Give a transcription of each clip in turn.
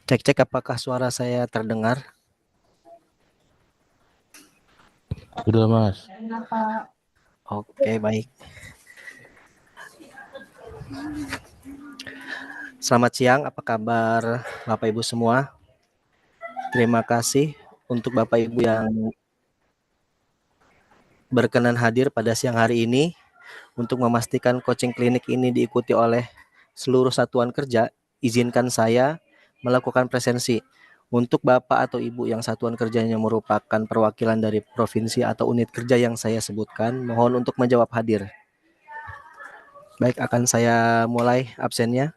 Cek-cek apakah suara saya terdengar? Sudah, Mas. Oke, baik. Selamat siang, apa kabar Bapak Ibu semua? Terima kasih untuk Bapak Ibu yang berkenan hadir pada siang hari ini untuk memastikan coaching klinik ini diikuti oleh seluruh satuan kerja. Izinkan saya melakukan presensi. Untuk Bapak atau Ibu yang satuan kerjanya merupakan perwakilan dari provinsi atau unit kerja yang saya sebutkan, mohon untuk menjawab hadir. Baik, akan saya mulai absennya.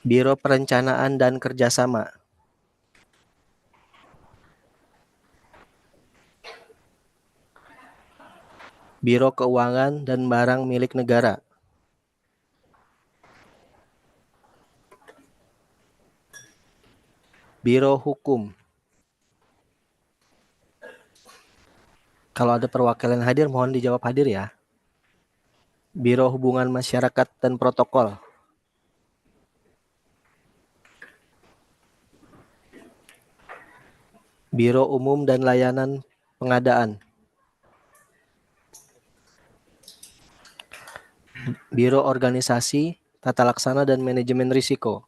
Biro Perencanaan dan Kerjasama, Biro Keuangan dan Barang Milik Negara, Biro Hukum. Kalau ada perwakilan hadir, mohon dijawab hadir ya. Biro Hubungan Masyarakat dan Protokol, Biro Umum dan Layanan Pengadaan, Biro Organisasi, Tata Laksana dan Manajemen Risiko,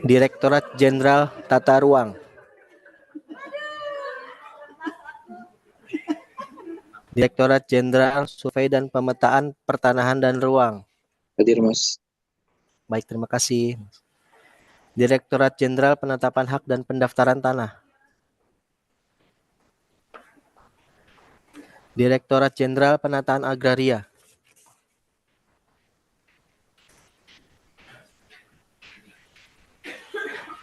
Direktorat Jenderal Tata Ruang, Direktorat Jenderal Survei dan Pemetaan Pertanahan dan Ruang. Hadir, Mas. Baik, terima kasih. Direktorat Jenderal Penetapan Hak dan Pendaftaran Tanah, Direktorat Jenderal Penataan Agraria,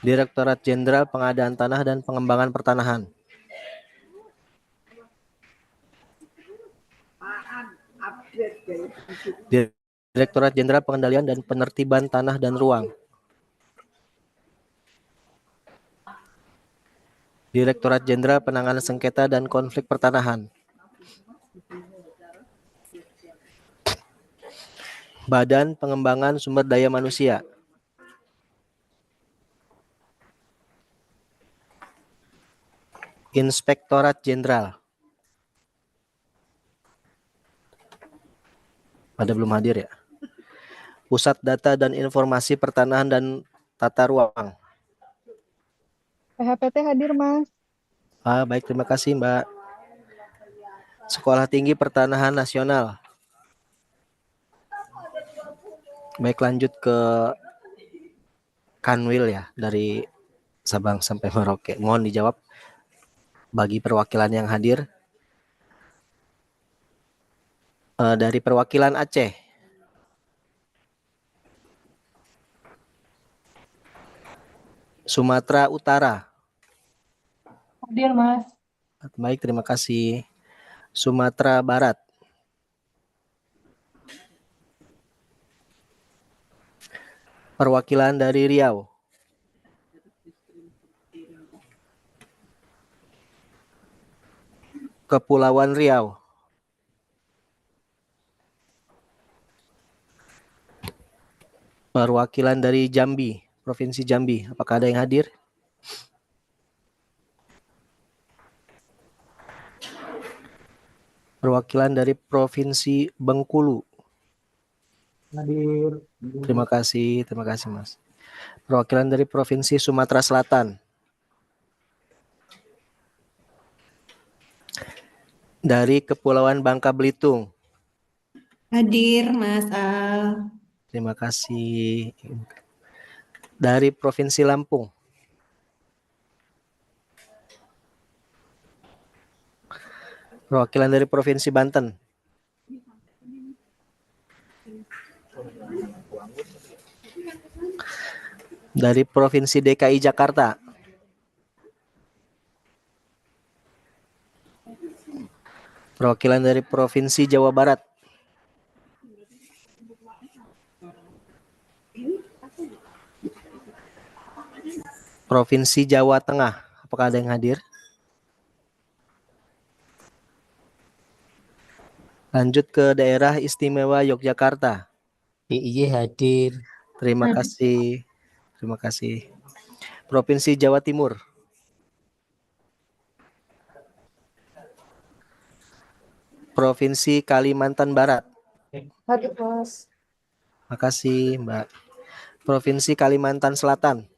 Direktorat Jenderal Pengadaan Tanah dan Pengembangan Pertanahan, Direktorat Jenderal Pengendalian dan Penertiban Tanah dan Ruang, Direktorat Jenderal Penanganan Sengketa dan Konflik Pertanahan, Badan Pengembangan Sumber Daya Manusia, Inspektorat Jenderal. Pada belum hadir ya. Pusat Data dan Informasi Pertanahan dan Tata Ruang. PHPT hadir, Mas. Baik, terima kasih Mbak. Sekolah Tinggi Pertanahan Nasional. Baik, lanjut ke Kanwil ya, dari Sabang sampai Merauke. Mohon dijawab bagi perwakilan yang hadir. Dari perwakilan Aceh, Sumatera Utara. Hadir, Mas. Baik, terima kasih. Sumatera Barat, perwakilan dari Riau, Kepulauan Riau, perwakilan dari Jambi, Provinsi Jambi. Apakah ada yang hadir? Perwakilan dari Provinsi Bengkulu. Hadir. Terima kasih Mas. Perwakilan dari Provinsi Sumatera Selatan. Dari Kepulauan Bangka Belitung. Hadir, Mas Al. Terima kasih. Dari Provinsi Lampung. Perwakilan dari Provinsi Banten. Dari Provinsi DKI Jakarta. Perwakilan dari Provinsi Jawa Barat. Provinsi Jawa Tengah. Apakah ada yang hadir? Lanjut ke daerah istimewa Yogyakarta. DIY hadir. Terima kasih. Terima kasih. Provinsi Jawa Timur. Provinsi Kalimantan Barat. Hadir, Mas. Makasih, Mbak. Provinsi Kalimantan Selatan.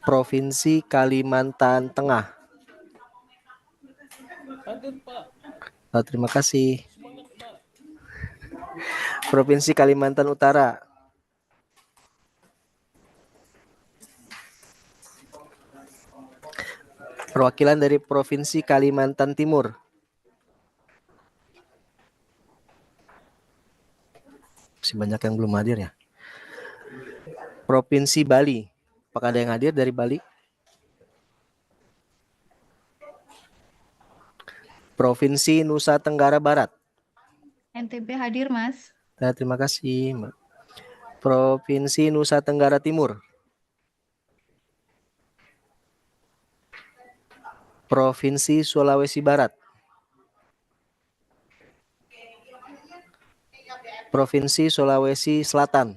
Provinsi Kalimantan Tengah. Terima kasih. Provinsi Kalimantan Utara. Perwakilan dari Provinsi Kalimantan Timur. Masih banyak yang belum hadir ya. Provinsi Bali. Apakah ada yang hadir dari Bali? Provinsi Nusa Tenggara Barat. NTB hadir, Mas. Nah, terima kasih, Mbak. Provinsi Nusa Tenggara Timur. Provinsi Sulawesi Barat. Provinsi Sulawesi Selatan.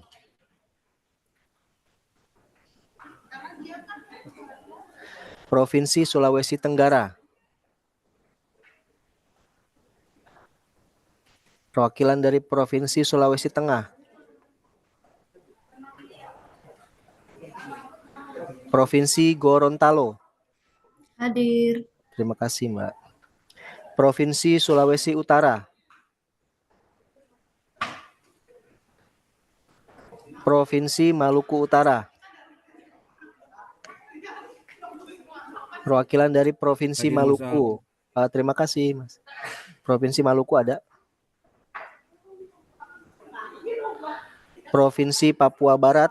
Provinsi Sulawesi Tenggara. Perwakilan dari Provinsi Sulawesi Tengah. Provinsi Gorontalo. Hadir. Terima kasih, Mbak. Provinsi Sulawesi Utara. Provinsi Maluku Utara. Perwakilan dari Provinsi Hadir, Mas Maluku. Terima kasih, Mas. Provinsi Maluku ada. Provinsi Papua Barat.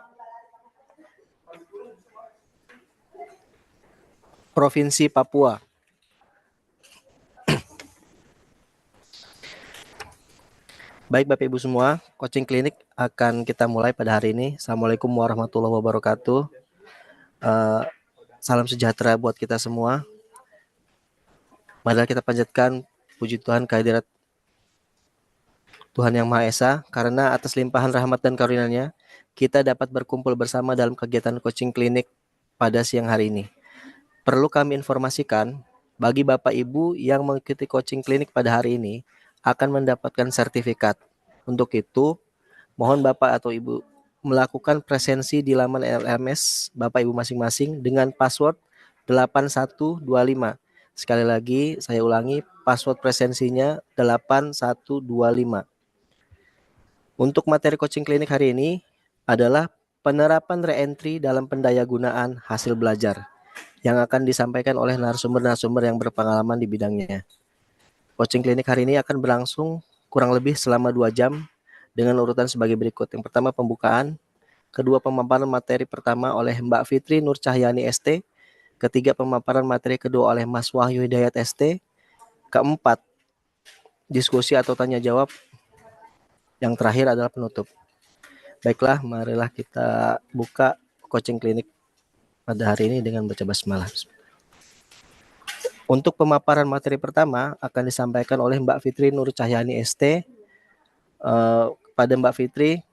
Provinsi Papua. Baik Bapak Ibu semua, coaching klinik akan kita mulai pada hari ini. Assalamualaikum warahmatullahi wabarakatuh. Salam sejahtera buat kita semua. Mari kita panjatkan puji Tuhan kehadirat Tuhan Yang Maha Esa, karena atas limpahan rahmat dan karunia-Nya, kita dapat berkumpul bersama dalam kegiatan coaching klinik pada siang hari ini. Perlu kami informasikan, bagi Bapak Ibu yang mengikuti coaching klinik pada hari ini, akan mendapatkan sertifikat. Untuk itu, mohon Bapak atau Ibu melakukan presensi di laman LMS Bapak Ibu masing-masing dengan password 8125. Sekali lagi, saya ulangi, password presensinya 8125. Untuk materi coaching klinik hari ini adalah penerapan reentry dalam pendayagunaan hasil belajar yang akan disampaikan oleh narasumber-narasumber yang berpengalaman di bidangnya. Coaching klinik hari ini akan berlangsung kurang lebih selama 2 jam dengan urutan sebagai berikut. Yang pertama pembukaan, kedua pemaparan materi pertama oleh Mbak Fitri Nur Cahyani ST, ketiga pemaparan materi kedua oleh Mas Wahyu Hidayat ST, keempat diskusi atau tanya jawab, yang terakhir adalah penutup. Baiklah, marilah kita buka coaching klinik pada hari ini dengan baca basmalah. Untuk pemaparan materi pertama akan disampaikan oleh Mbak Fitri Nur Cahyani ST. Pada Mbak Fitri,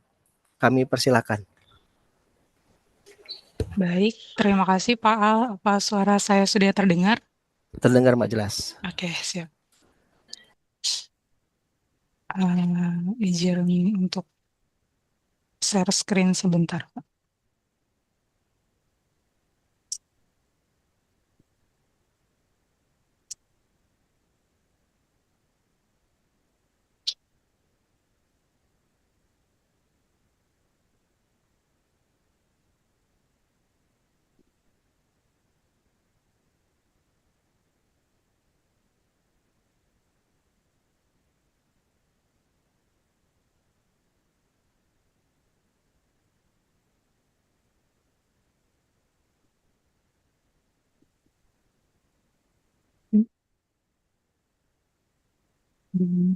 kami persilakan. Baik, terima kasih Pak Al. Apa suara saya sudah terdengar? Terdengar Mbak jelas. Oke, siap. Izin untuk share screen sebentar, Pak.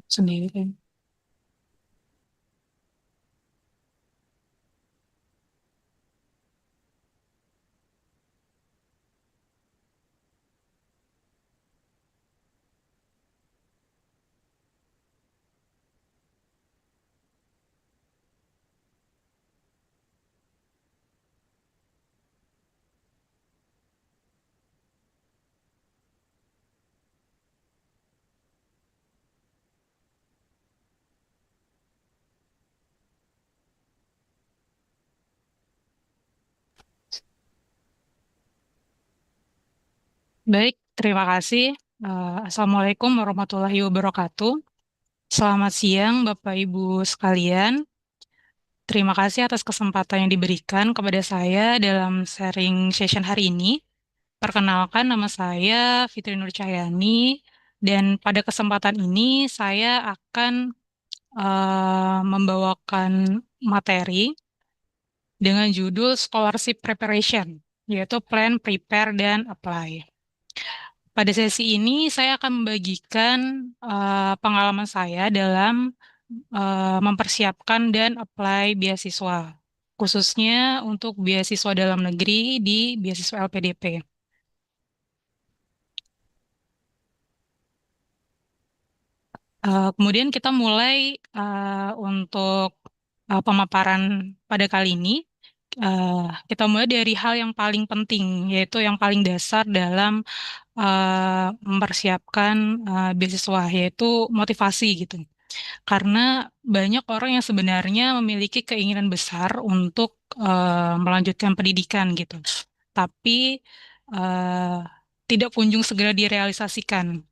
Sendiri kan. Baik, terima kasih. Assalamualaikum warahmatullahi wabarakatuh. Selamat siang, Bapak Ibu sekalian. Terima kasih atas kesempatan yang diberikan kepada saya dalam sharing session hari ini. Perkenalkan, nama saya Fitri Nur Cahyani, dan pada kesempatan ini saya akan membawakan materi dengan judul Scholarship Preparation, yaitu Plan, Prepare, dan Apply. Pada sesi ini saya akan membagikan pengalaman saya dalam mempersiapkan dan apply beasiswa, khususnya untuk beasiswa dalam negeri di beasiswa LPDP. Kemudian kita mulai untuk pemaparan pada kali ini. Kita mulai dari hal yang paling penting, yaitu yang paling dasar dalam mempersiapkan beasiswa, yaitu motivasi gitu. Karena banyak orang yang sebenarnya memiliki keinginan besar untuk melanjutkan pendidikan gitu, tapi tidak kunjung segera direalisasikan.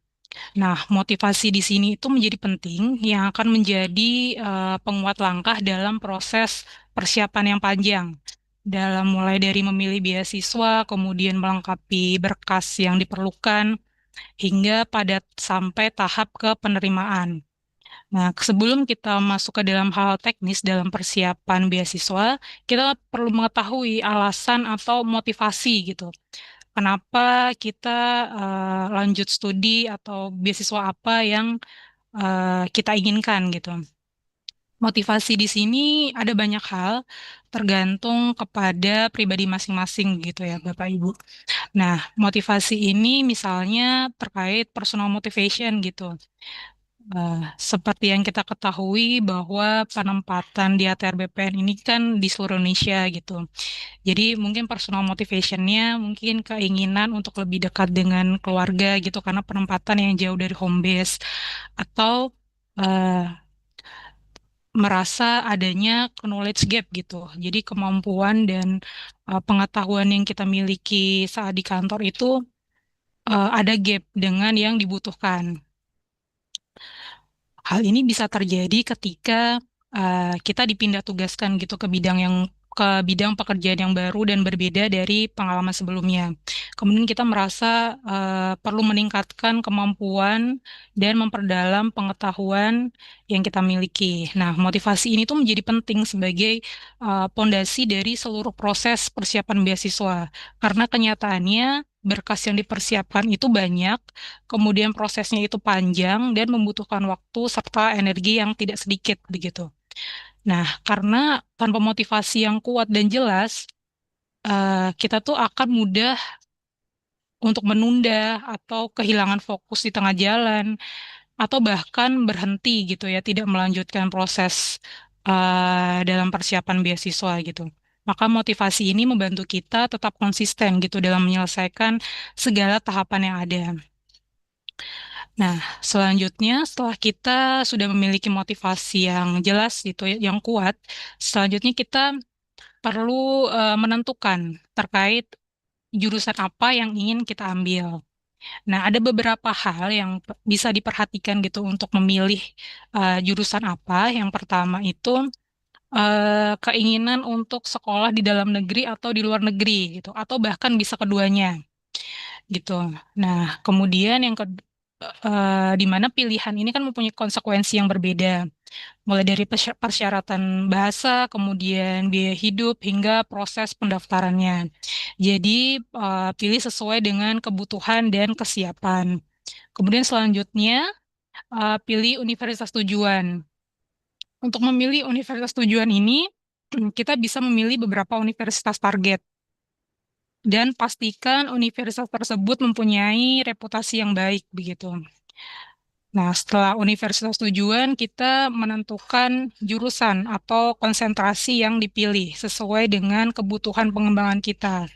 Nah, motivasi di sini itu menjadi penting yang akan menjadi penguat langkah dalam proses persiapan yang panjang. Dalam mulai dari memilih beasiswa, kemudian melengkapi berkas yang diperlukan, hingga pada sampai tahap ke penerimaan. Nah, sebelum kita masuk ke dalam hal teknis dalam persiapan beasiswa, kita perlu mengetahui alasan atau motivasi gitu. Kenapa kita lanjut studi atau beasiswa apa yang kita inginkan gitu. Motivasi di sini ada banyak hal, tergantung kepada pribadi masing-masing gitu ya Bapak Ibu. Nah, motivasi ini misalnya terkait personal motivation gitu. Seperti yang kita ketahui bahwa penempatan di ATR BPN ini kan di seluruh Indonesia gitu. Jadi mungkin personal motivation-nya mungkin keinginan untuk lebih dekat dengan keluarga gitu karena penempatan yang jauh dari home base, atau eh, merasa adanya knowledge gap gitu. Jadi kemampuan dan pengetahuan yang kita miliki saat di kantor itu ada gap dengan yang dibutuhkan. Hal ini bisa terjadi ketika kita dipindah tugaskan gitu ke bidang pekerjaan yang baru dan berbeda dari pengalaman sebelumnya. Kemudian kita merasa perlu meningkatkan kemampuan dan memperdalam pengetahuan yang kita miliki. Nah, motivasi ini tuh menjadi penting sebagai pondasi dari seluruh proses persiapan beasiswa. Karena kenyataannya berkas yang dipersiapkan itu banyak, kemudian prosesnya itu panjang dan membutuhkan waktu serta energi yang tidak sedikit begitu. Nah, karena tanpa motivasi yang kuat dan jelas, kita tuh akan mudah untuk menunda atau kehilangan fokus di tengah jalan, atau bahkan berhenti gitu ya, tidak melanjutkan proses dalam persiapan beasiswa gitu. Maka motivasi ini membantu kita tetap konsisten gitu dalam menyelesaikan segala tahapan yang ada. Nah, selanjutnya setelah kita sudah memiliki motivasi yang jelas gitu, yang kuat, selanjutnya kita perlu menentukan terkait jurusan apa yang ingin kita ambil. Nah, ada beberapa hal yang bisa diperhatikan gitu untuk memilih jurusan apa. Yang pertama itu keinginan untuk sekolah di dalam negeri atau di luar negeri gitu, atau bahkan bisa keduanya gitu. Nah, kemudian yang di mana pilihan ini kan mempunyai konsekuensi yang berbeda, mulai dari persyaratan bahasa, kemudian biaya hidup, hingga proses pendaftarannya. Jadi, pilih sesuai dengan kebutuhan dan kesiapan. Kemudian selanjutnya, pilih universitas tujuan. Untuk memilih universitas tujuan ini, kita bisa memilih beberapa universitas target. Dan pastikan universitas tersebut mempunyai reputasi yang baik begitu. Nah, setelah universitas tujuan, kita menentukan jurusan atau konsentrasi yang dipilih sesuai dengan kebutuhan pengembangan kita.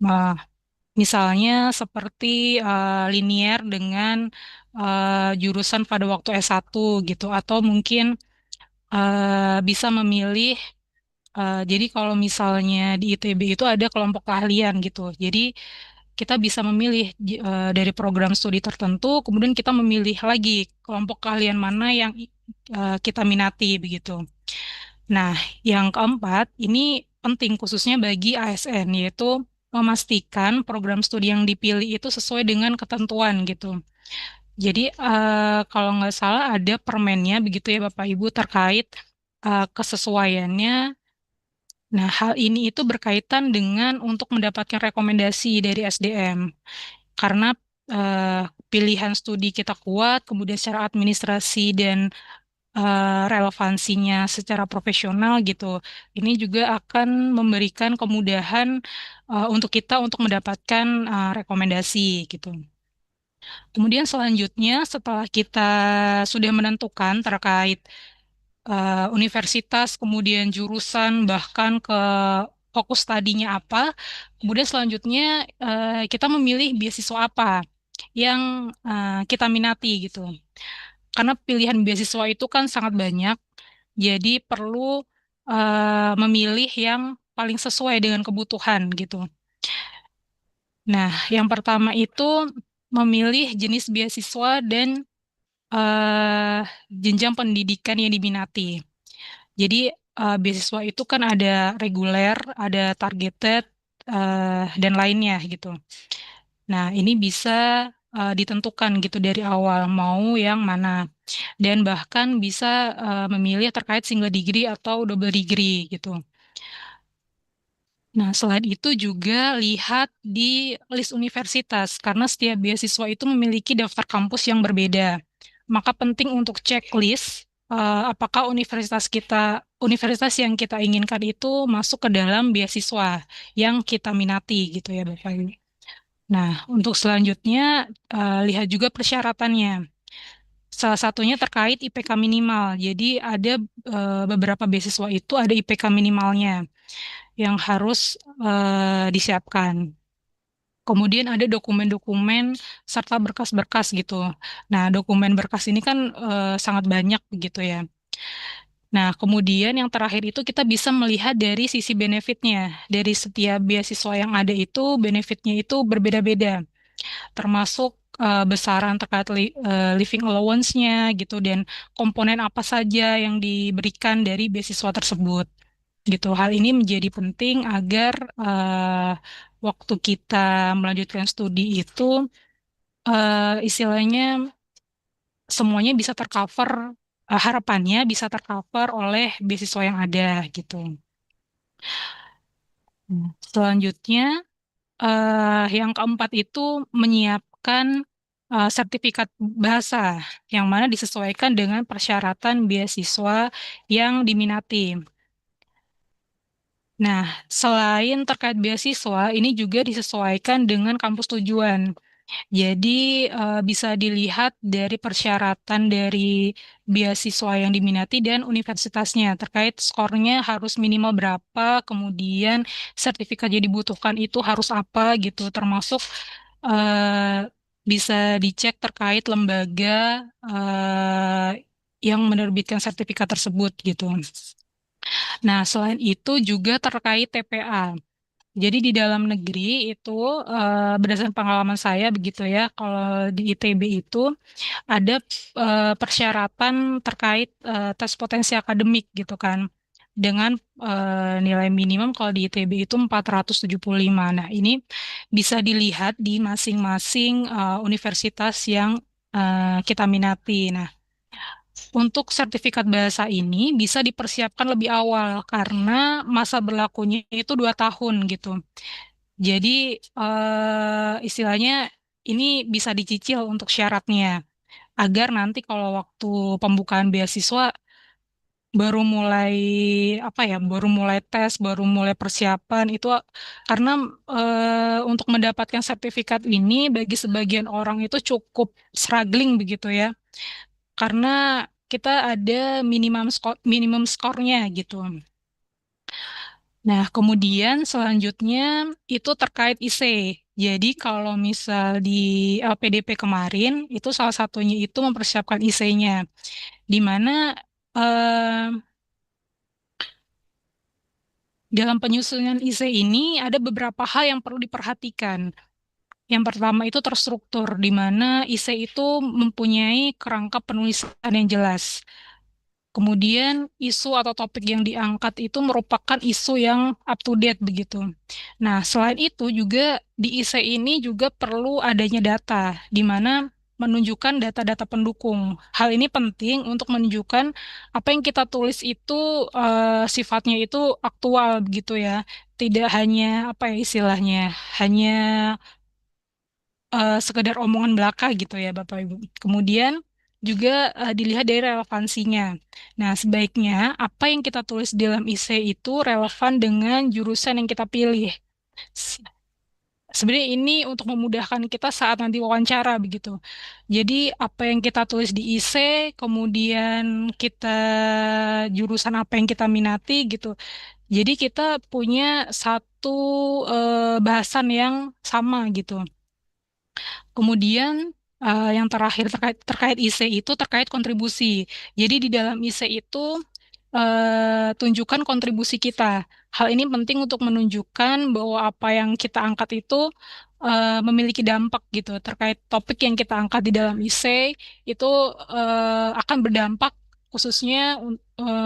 Nah, misalnya seperti linier dengan jurusan pada waktu S1 gitu, atau mungkin bisa memilih, jadi kalau misalnya di ITB itu ada kelompok keahlian gitu. Jadi kita bisa memilih dari program studi tertentu, kemudian kita memilih lagi kelompok keahlian mana yang kita minati begitu. Nah, yang keempat ini penting khususnya bagi ASN, yaitu memastikan program studi yang dipilih itu sesuai dengan ketentuan gitu. Jadi kalau nggak salah ada permennya begitu ya Bapak Ibu terkait kesesuaiannya. Nah, hal ini itu berkaitan dengan untuk mendapatkan rekomendasi dari SDM. Karena pilihan studi kita kuat, kemudian secara administrasi dan relevansinya secara profesional gitu. Ini juga akan memberikan kemudahan untuk kita untuk mendapatkan rekomendasi gitu. Kemudian selanjutnya setelah kita sudah menentukan terkait universitas, kemudian jurusan, bahkan ke fokus tadinya apa, kemudian selanjutnya kita memilih beasiswa apa yang kita minati gitu. Karena pilihan beasiswa itu kan sangat banyak, jadi perlu memilih yang paling sesuai dengan kebutuhan gitu. Nah, yang pertama itu memilih jenis beasiswa dan jenjang pendidikan yang diminati. Jadi beasiswa itu kan ada reguler, ada targeted, dan lainnya gitu. Nah, ini bisa ditentukan gitu dari awal mau yang mana. Dan bahkan bisa memilih terkait single degree atau double degree gitu. Nah, selain itu juga lihat di list universitas, karena setiap beasiswa itu memiliki daftar kampus yang berbeda. Maka penting untuk cek list apakah universitas yang kita inginkan itu masuk ke dalam beasiswa yang kita minati gitu ya Bapak Ibu. Nah, untuk selanjutnya lihat juga persyaratannya. Salah satunya terkait IPK minimal. Jadi ada beberapa beasiswa itu ada IPK minimalnya yang harus disiapkan. Kemudian ada dokumen-dokumen serta berkas-berkas gitu. Nah, dokumen berkas ini kan sangat banyak begitu ya. Nah, kemudian yang terakhir itu kita bisa melihat dari sisi benefitnya. Dari setiap beasiswa yang ada itu, benefitnya itu berbeda-beda. Termasuk besaran terkait living allowance-nya gitu, dan komponen apa saja yang diberikan dari beasiswa tersebut. Gitu. Hal ini menjadi penting agar waktu kita melanjutkan studi itu istilahnya semuanya bisa tercover, harapannya bisa tercover oleh beasiswa yang ada gitu. Selanjutnya yang keempat itu menyiapkan sertifikat bahasa yang mana disesuaikan dengan persyaratan beasiswa yang diminati. Nah, selain terkait beasiswa, ini juga disesuaikan dengan kampus tujuan. Jadi bisa dilihat dari persyaratan dari beasiswa yang diminati dan universitasnya terkait skornya harus minimal berapa, kemudian sertifikat yang dibutuhkan itu harus apa gitu, termasuk bisa dicek terkait lembaga yang menerbitkan sertifikat tersebut gitu. Nah, selain itu juga terkait TPA. Jadi di dalam negeri itu berdasarkan pengalaman saya begitu ya, kalau di ITB itu ada persyaratan terkait tes potensi akademik gitu kan. Dengan nilai minimum kalau di ITB itu 475. Nah, ini bisa dilihat di masing-masing universitas yang kita minati. Nah, untuk sertifikat bahasa ini bisa dipersiapkan lebih awal karena masa berlakunya itu 2 tahun gitu. Jadi istilahnya ini bisa dicicil untuk syaratnya agar nanti kalau waktu pembukaan beasiswa baru mulai apa ya, baru mulai tes, baru mulai persiapan itu karena untuk mendapatkan sertifikat ini bagi sebagian orang itu cukup struggling begitu ya. Karena kita ada minimum skornya gitu. Nah, kemudian selanjutnya itu terkait IC. Jadi kalau misal di LPDP kemarin, itu salah satunya itu mempersiapkan IC-nya. Di mana dalam penyusunan IC ini ada beberapa hal yang perlu diperhatikan. Yang pertama itu terstruktur, di mana IC itu mempunyai kerangka penulisan yang jelas. Kemudian isu atau topik yang diangkat itu merupakan isu yang up to date begitu. Nah, selain itu juga di IC ini juga perlu adanya data, di mana menunjukkan data-data pendukung. Hal ini penting untuk menunjukkan apa yang kita tulis itu sifatnya itu aktual begitu ya. Tidak hanya apa ya istilahnya, hanya sekedar omongan belaka gitu ya Bapak Ibu. Kemudian juga dilihat dari relevansinya. Nah, sebaiknya apa yang kita tulis di dalam IC itu relevan dengan jurusan yang kita pilih. S- Sebenarnya ini untuk memudahkan kita saat nanti wawancara begitu. Jadi apa yang kita tulis di IC, kemudian kita jurusan apa yang kita minati gitu. Jadi kita punya satu bahasan yang sama gitu. Kemudian yang terakhir terkait IC itu terkait kontribusi. Jadi di dalam IC itu tunjukkan kontribusi kita. Hal ini penting untuk menunjukkan bahwa apa yang kita angkat itu memiliki dampak gitu terkait topik yang kita angkat di dalam IC itu akan berdampak khususnya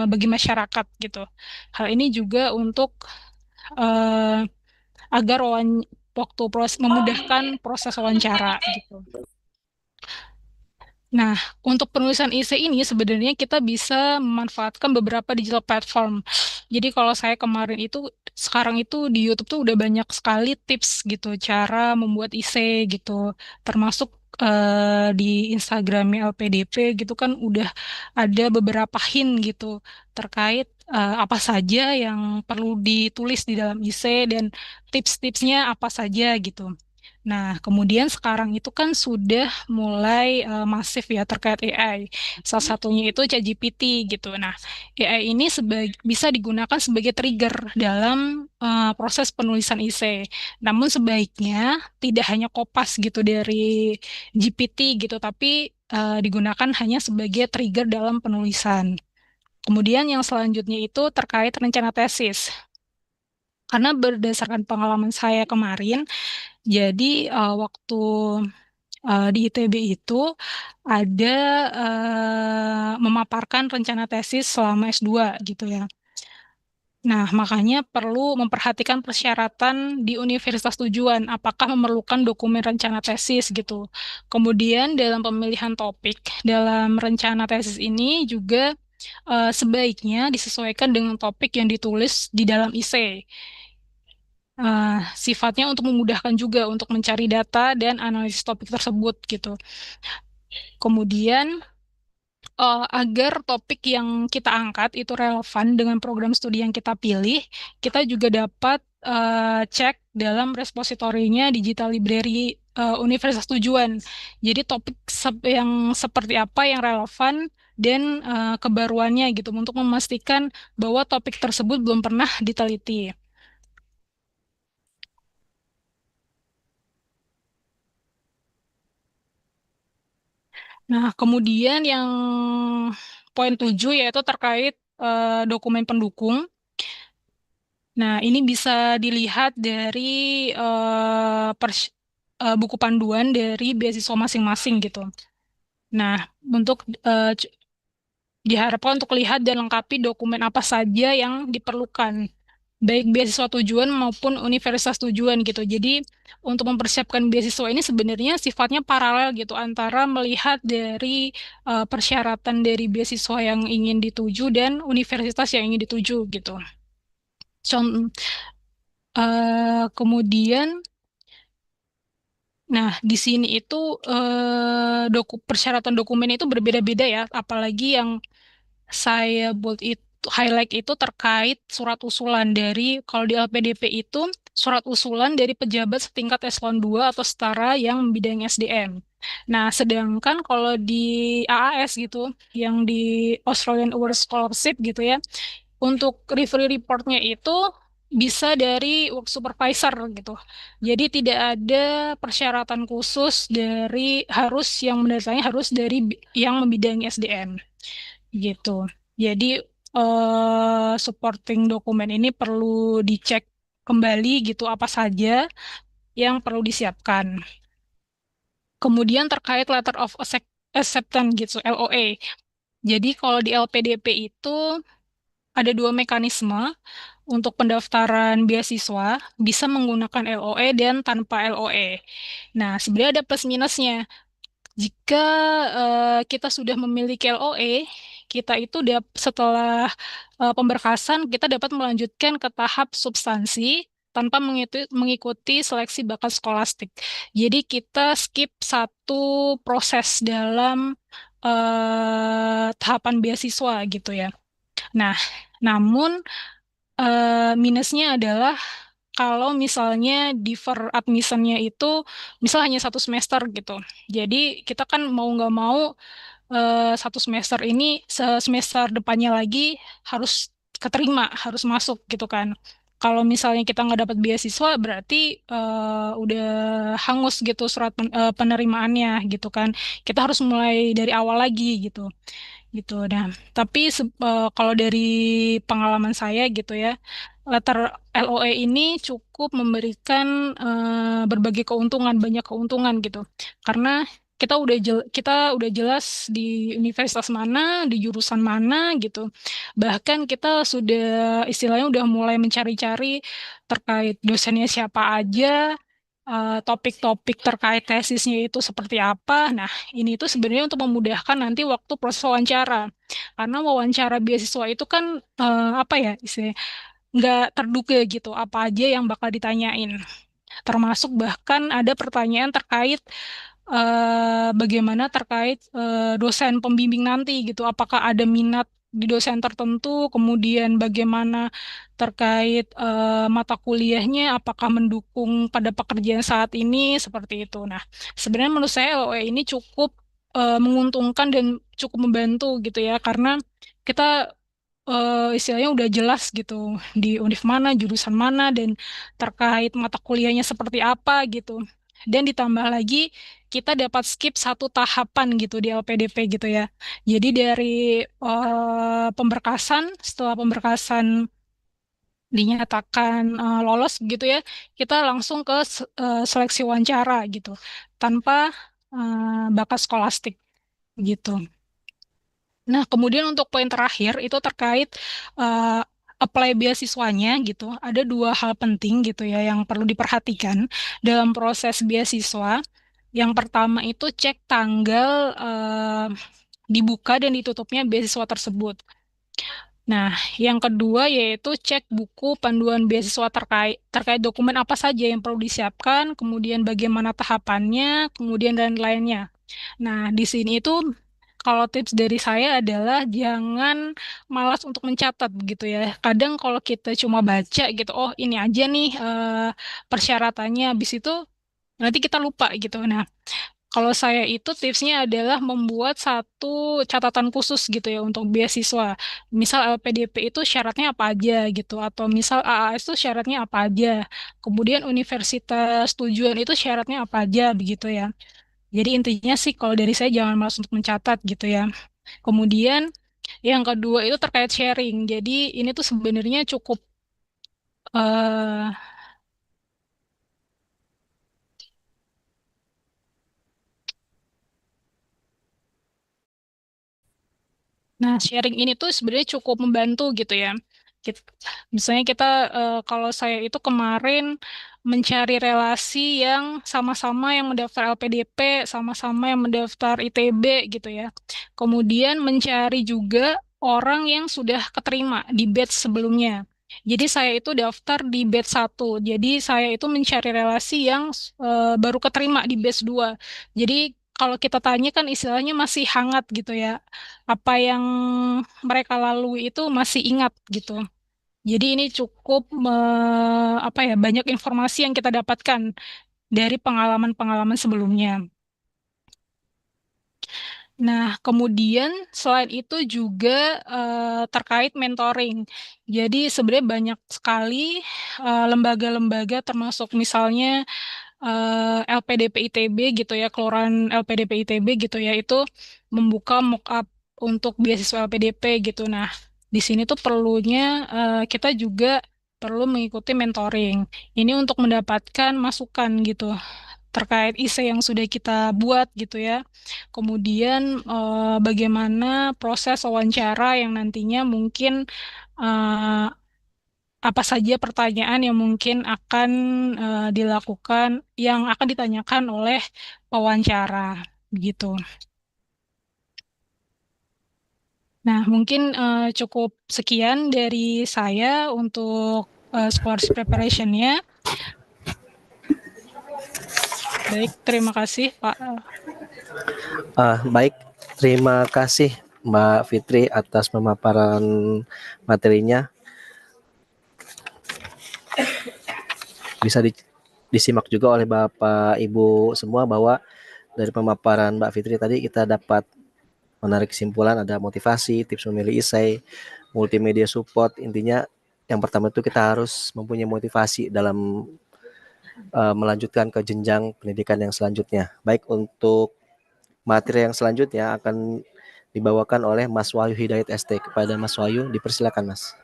bagi masyarakat gitu. Hal ini juga untuk eh, agar waktu memudahkan proses wawancara gitu. Nah, untuk penulisan essay ini sebenarnya kita bisa memanfaatkan beberapa digital platform. Jadi kalau saya kemarin itu, sekarang itu di YouTube tuh udah banyak sekali tips gitu, cara membuat essay gitu. Termasuk di Instagramnya LPDP gitu kan udah ada beberapa hint gitu terkait apa saja yang perlu ditulis di dalam essay dan tips-tipsnya apa saja gitu. Nah, kemudian sekarang itu kan sudah mulai masif ya terkait AI. Salah satunya itu ChatGPT gitu. Nah, AI ini bisa digunakan sebagai trigger dalam proses penulisan essay. Namun sebaiknya tidak hanya kopas gitu dari GPT gitu, tapi digunakan hanya sebagai trigger dalam penulisan. Kemudian yang selanjutnya itu terkait rencana tesis. Karena berdasarkan pengalaman saya kemarin, jadi waktu di ITB itu ada memaparkan rencana tesis selama S2 gitu ya. Nah, makanya perlu memperhatikan persyaratan di universitas tujuan, apakah memerlukan dokumen rencana tesis gitu. Kemudian dalam pemilihan topik, dalam rencana tesis ini juga sebaiknya disesuaikan dengan topik yang ditulis di dalam IC. Sifatnya untuk memudahkan juga untuk mencari data dan analisis topik tersebut gitu. Kemudian agar topik yang kita angkat itu relevan dengan program studi yang kita pilih, kita juga dapat cek dalam repositorinya Digital Library Universitas Tujuan. Jadi topik yang seperti apa yang relevan dan kebaruannya gitu untuk memastikan bahwa topik tersebut belum pernah diteliti. Nah, kemudian yang poin 7 yaitu terkait dokumen pendukung. Nah, ini bisa dilihat dari buku panduan dari beasiswa masing-masing gitu. Nah, untuk diharapkan untuk lihat dan lengkapi dokumen apa saja yang diperlukan, baik beasiswa tujuan maupun universitas tujuan gitu. Jadi untuk mempersiapkan beasiswa ini sebenarnya sifatnya paralel gitu antara melihat dari persyaratan dari beasiswa yang ingin dituju dan universitas yang ingin dituju gitu. Kemudian, nah di sini itu persyaratan dokumen itu berbeda-beda ya, apalagi yang saya bold itu highlight itu terkait surat usulan dari kalau di LPDP itu surat usulan dari pejabat setingkat eselon 2 atau setara yang membidangi SDM. Nah, sedangkan kalau di AAS gitu, yang di Australian Award Scholarship gitu ya, untuk referee reportnya itu bisa dari work supervisor gitu. Jadi tidak ada persyaratan khusus dari harus yang mendatangi harus dari yang membidangi SDM gitu. Jadi supporting dokumen ini perlu dicek kembali gitu apa saja yang perlu disiapkan. Kemudian terkait letter of acceptance gitu, LOA. Jadi kalau di LPDP itu ada dua mekanisme untuk pendaftaran beasiswa, bisa menggunakan LOE dan tanpa LOE. Nah, sebenarnya ada plus minusnya. Jika kita sudah memiliki LOE, kita itu setelah pemberkasan, kita dapat melanjutkan ke tahap substansi tanpa mengikuti seleksi bakat skolastik. Jadi kita skip satu proses dalam tahapan beasiswa gitu ya. Nah, namun minusnya adalah kalau misalnya defer admissionnya itu misal hanya 1 semester gitu. Jadi kita kan mau nggak mau 1 semester ini semester depannya lagi harus keterima, harus masuk gitu kan. Kalau misalnya kita nggak dapat beasiswa berarti udah hangus gitu surat penerimaannya gitu kan. Kita harus mulai dari awal lagi gitu. Nah, tapi kalau dari pengalaman saya gitu ya, letter LOE ini cukup memberikan berbagai keuntungan, banyak keuntungan gitu. Karena kita udah jelas di universitas mana, di jurusan mana gitu. Bahkan kita sudah istilahnya udah mulai mencari-cari terkait dosennya siapa aja, topik-topik terkait tesisnya itu seperti apa. Nah, ini itu sebenarnya untuk memudahkan nanti waktu proses wawancara. Karena wawancara beasiswa itu kan apa ya istilahnya nggak terduga gitu apa aja yang bakal ditanyain. Termasuk bahkan ada pertanyaan terkait bagaimana terkait dosen pembimbing nanti gitu. Apakah ada minat di dosen tertentu, kemudian bagaimana terkait mata kuliahnya, apakah mendukung pada pekerjaan saat ini, seperti itu. Nah, sebenarnya menurut saya LOE ini cukup menguntungkan dan cukup membantu gitu ya, karena kita istilahnya udah jelas gitu di univ mana, jurusan mana, dan terkait mata kuliahnya seperti apa gitu. Dan ditambah lagi kita dapat skip satu tahapan gitu di LPDP gitu ya. Jadi dari pemberkasan, setelah pemberkasan dinyatakan lolos gitu ya, kita langsung ke seleksi wawancara gitu, tanpa bakat skolastik gitu. Nah, kemudian untuk poin terakhir itu terkait uh, apply beasiswanya gitu. Ada dua hal penting gitu ya yang perlu diperhatikan dalam proses beasiswa. Yang pertama itu cek tanggal dibuka dan ditutupnya beasiswa tersebut. Nah, yang kedua yaitu cek buku panduan beasiswa terkait dokumen apa saja yang perlu disiapkan, kemudian bagaimana tahapannya, kemudian dan lainnya. Nah, di sini itu kalau tips dari saya adalah jangan malas untuk mencatat gitu ya. Kadang kalau kita cuma baca gitu, oh ini aja nih persyaratannya, habis itu nanti kita lupa gitu. Nah, kalau saya itu tipsnya adalah membuat satu catatan khusus gitu ya untuk beasiswa. Misal LPDP itu syaratnya apa aja gitu, atau misal AAS itu syaratnya apa aja. Kemudian universitas tujuan itu syaratnya apa aja begitu ya. Jadi intinya sih kalau dari saya jangan malas untuk mencatat gitu ya. Kemudian yang kedua itu terkait sharing. Jadi ini tuh sebenarnya cukup eh nah, sharing ini tuh sebenarnya cukup membantu gitu ya. Kita, misalnya kita kalau saya itu kemarin mencari relasi yang sama-sama yang mendaftar LPDP, sama-sama yang mendaftar ITB gitu ya. Kemudian mencari juga orang yang sudah keterima di batch sebelumnya. Jadi saya itu daftar di batch 1. Jadi saya itu mencari relasi yang baru keterima di batch 2. Jadi kalau kita tanya kan istilahnya masih hangat gitu ya. Apa yang mereka lalui itu masih ingat gitu. Jadi ini cukup apa ya banyak informasi yang kita dapatkan dari pengalaman-pengalaman sebelumnya. Nah, kemudian selain itu juga terkait mentoring. Jadi sebenarnya banyak sekali lembaga-lembaga termasuk misalnya LPDP ITB gitu ya, Kelurahan LPDP ITB gitu ya, itu membuka mock up untuk beasiswa LPDP gitu. Nah, di sini tuh perlunya kita juga perlu mengikuti mentoring. Ini untuk mendapatkan masukan gitu terkait isi yang sudah kita buat gitu ya. Kemudian bagaimana proses wawancara yang nantinya mungkin eh, apa saja pertanyaan yang mungkin akan dilakukan, yang akan ditanyakan oleh pewawancara gitu. Nah, mungkin cukup sekian dari saya untuk scores preparation-nya. Baik, terima kasih Pak. Baik, terima kasih Mbak Fitri atas pemaparan materinya. Bisa disimak juga oleh Bapak Ibu semua bahwa dari pemaparan Mbak Fitri tadi kita dapat menarik kesimpulan ada motivasi, tips memilih esai, multimedia support. Intinya yang pertama itu kita harus mempunyai motivasi dalam melanjutkan ke jenjang pendidikan yang selanjutnya. Baik, untuk materi yang selanjutnya akan dibawakan oleh Mas Wahyu Hidayat ST. Kepada Mas Wahyu, dipersilakan Mas.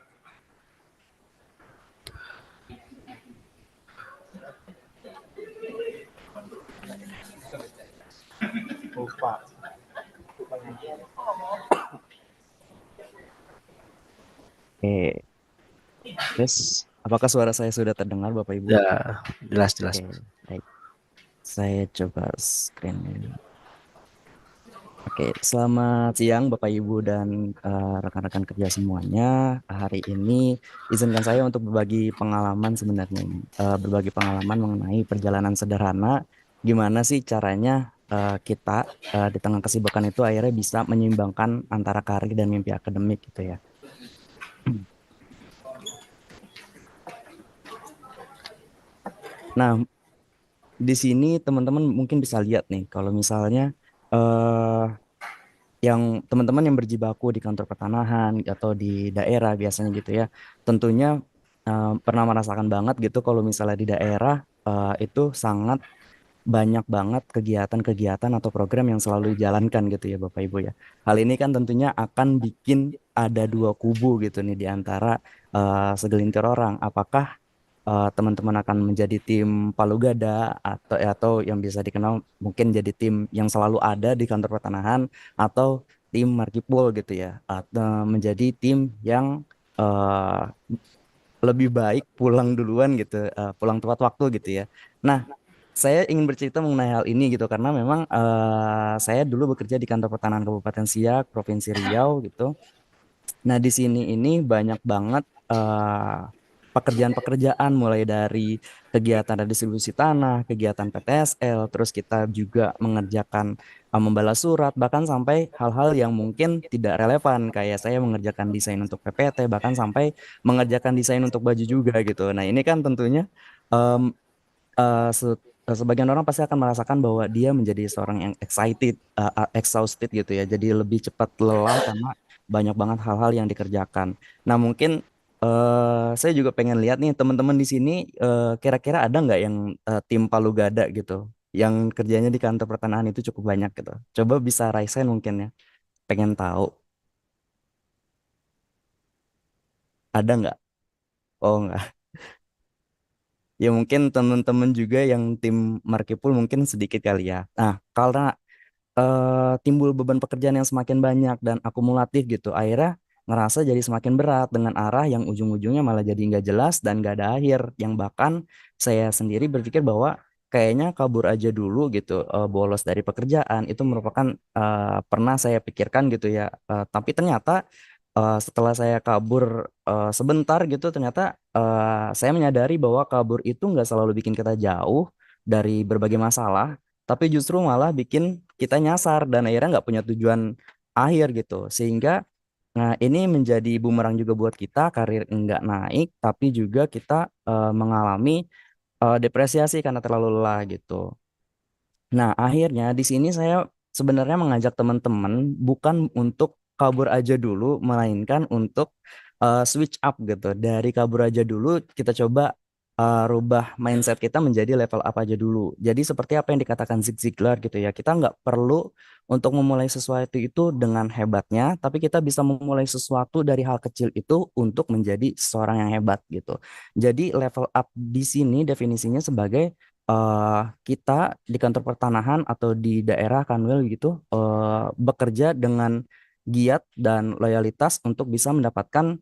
Oke, terus apakah suara saya sudah terdengar Bapak Ibu? Ya, jelas-jelas. Oke, baik. Saya coba screen. Oke, selamat siang Bapak Ibu dan rekan-rekan kerja semuanya. Hari ini izinkan saya untuk berbagi pengalaman sebenarnya, berbagi pengalaman mengenai perjalanan sederhana. Gimana sih caranya kita di tengah kesibukan itu akhirnya bisa menyeimbangkan antara karir dan mimpi akademik gitu ya. Nah, di sini teman-teman mungkin bisa lihat nih, kalau misalnya yang teman-teman yang berjibaku di kantor pertanahan atau di daerah biasanya gitu ya, tentunya pernah merasakan banget gitu kalau misalnya di daerah itu sangat banyak banget kegiatan-kegiatan atau program yang selalu dijalankan gitu ya Bapak Ibu ya. Hal ini kan tentunya akan bikin ada dua kubu gitu nih di antara segelintir orang. Apakah teman-teman akan menjadi tim Palu Gada atau yang bisa dikenal mungkin jadi tim yang selalu ada di kantor pertanahan atau tim Markipol gitu ya, atau menjadi tim yang uh, lebih baik pulang duluan gitu, pulang tepat waktu gitu ya. Nah, saya ingin bercerita mengenai hal ini gitu karena memang saya dulu bekerja di kantor pertanahan Kabupaten Siak, Provinsi Riau gitu. Nah, di sini ini banyak banget pekerjaan-pekerjaan mulai dari kegiatan redistribusi tanah, kegiatan PTSL, terus kita juga mengerjakan membalas surat, bahkan sampai hal-hal yang mungkin tidak relevan kayak saya mengerjakan desain untuk PPT, bahkan sampai mengerjakan desain untuk baju juga gitu. Nah, ini kan tentunya em, sebagian orang pasti akan merasakan bahwa dia menjadi seorang yang exhausted gitu ya. Jadi lebih cepat lelah karena banyak banget hal-hal yang dikerjakan. Nah, mungkin saya juga pengen lihat nih teman-teman di sini kira-kira ada nggak yang tim Palu Gada gitu, yang kerjanya di kantor pertanahan itu cukup banyak gitu. Coba bisa raise hand mungkin ya. Pengen tahu. Ada nggak? Oh nggak. Ya mungkin teman-teman juga yang tim Markipul mungkin sedikit kali ya. Nah, karena timbul beban pekerjaan yang semakin banyak dan akumulatif gitu. Akhirnya ngerasa jadi semakin berat dengan arah yang ujung-ujungnya malah jadi nggak jelas dan nggak ada akhir. Yang bahkan saya sendiri berpikir bahwa kayaknya kabur aja dulu gitu, bolos dari pekerjaan itu merupakan pernah saya pikirkan gitu ya. Tapi ternyata setelah saya kabur sebentar gitu, ternyata saya menyadari bahwa kabur itu nggak selalu bikin kita jauh dari berbagai masalah, tapi justru malah bikin kita nyasar dan akhirnya nggak punya tujuan akhir gitu. Sehingga nah ini menjadi bumerang juga buat kita, karir nggak naik, tapi juga kita mengalami depresiasi karena terlalu lelah gitu. Nah akhirnya di sini saya sebenarnya mengajak teman-teman bukan untuk kabur aja dulu, melainkan untuk switch up gitu. Dari kabur aja dulu kita coba rubah mindset kita menjadi level up aja dulu. Jadi seperti apa yang dikatakan Zig Ziglar gitu ya, kita nggak perlu untuk memulai sesuatu itu dengan hebatnya, tapi kita bisa memulai sesuatu dari hal kecil itu untuk menjadi seseorang yang hebat gitu. Jadi level up di sini definisinya sebagai kita di kantor pertanahan atau di daerah Kanwil gitu bekerja dengan giat dan loyalitas untuk bisa mendapatkan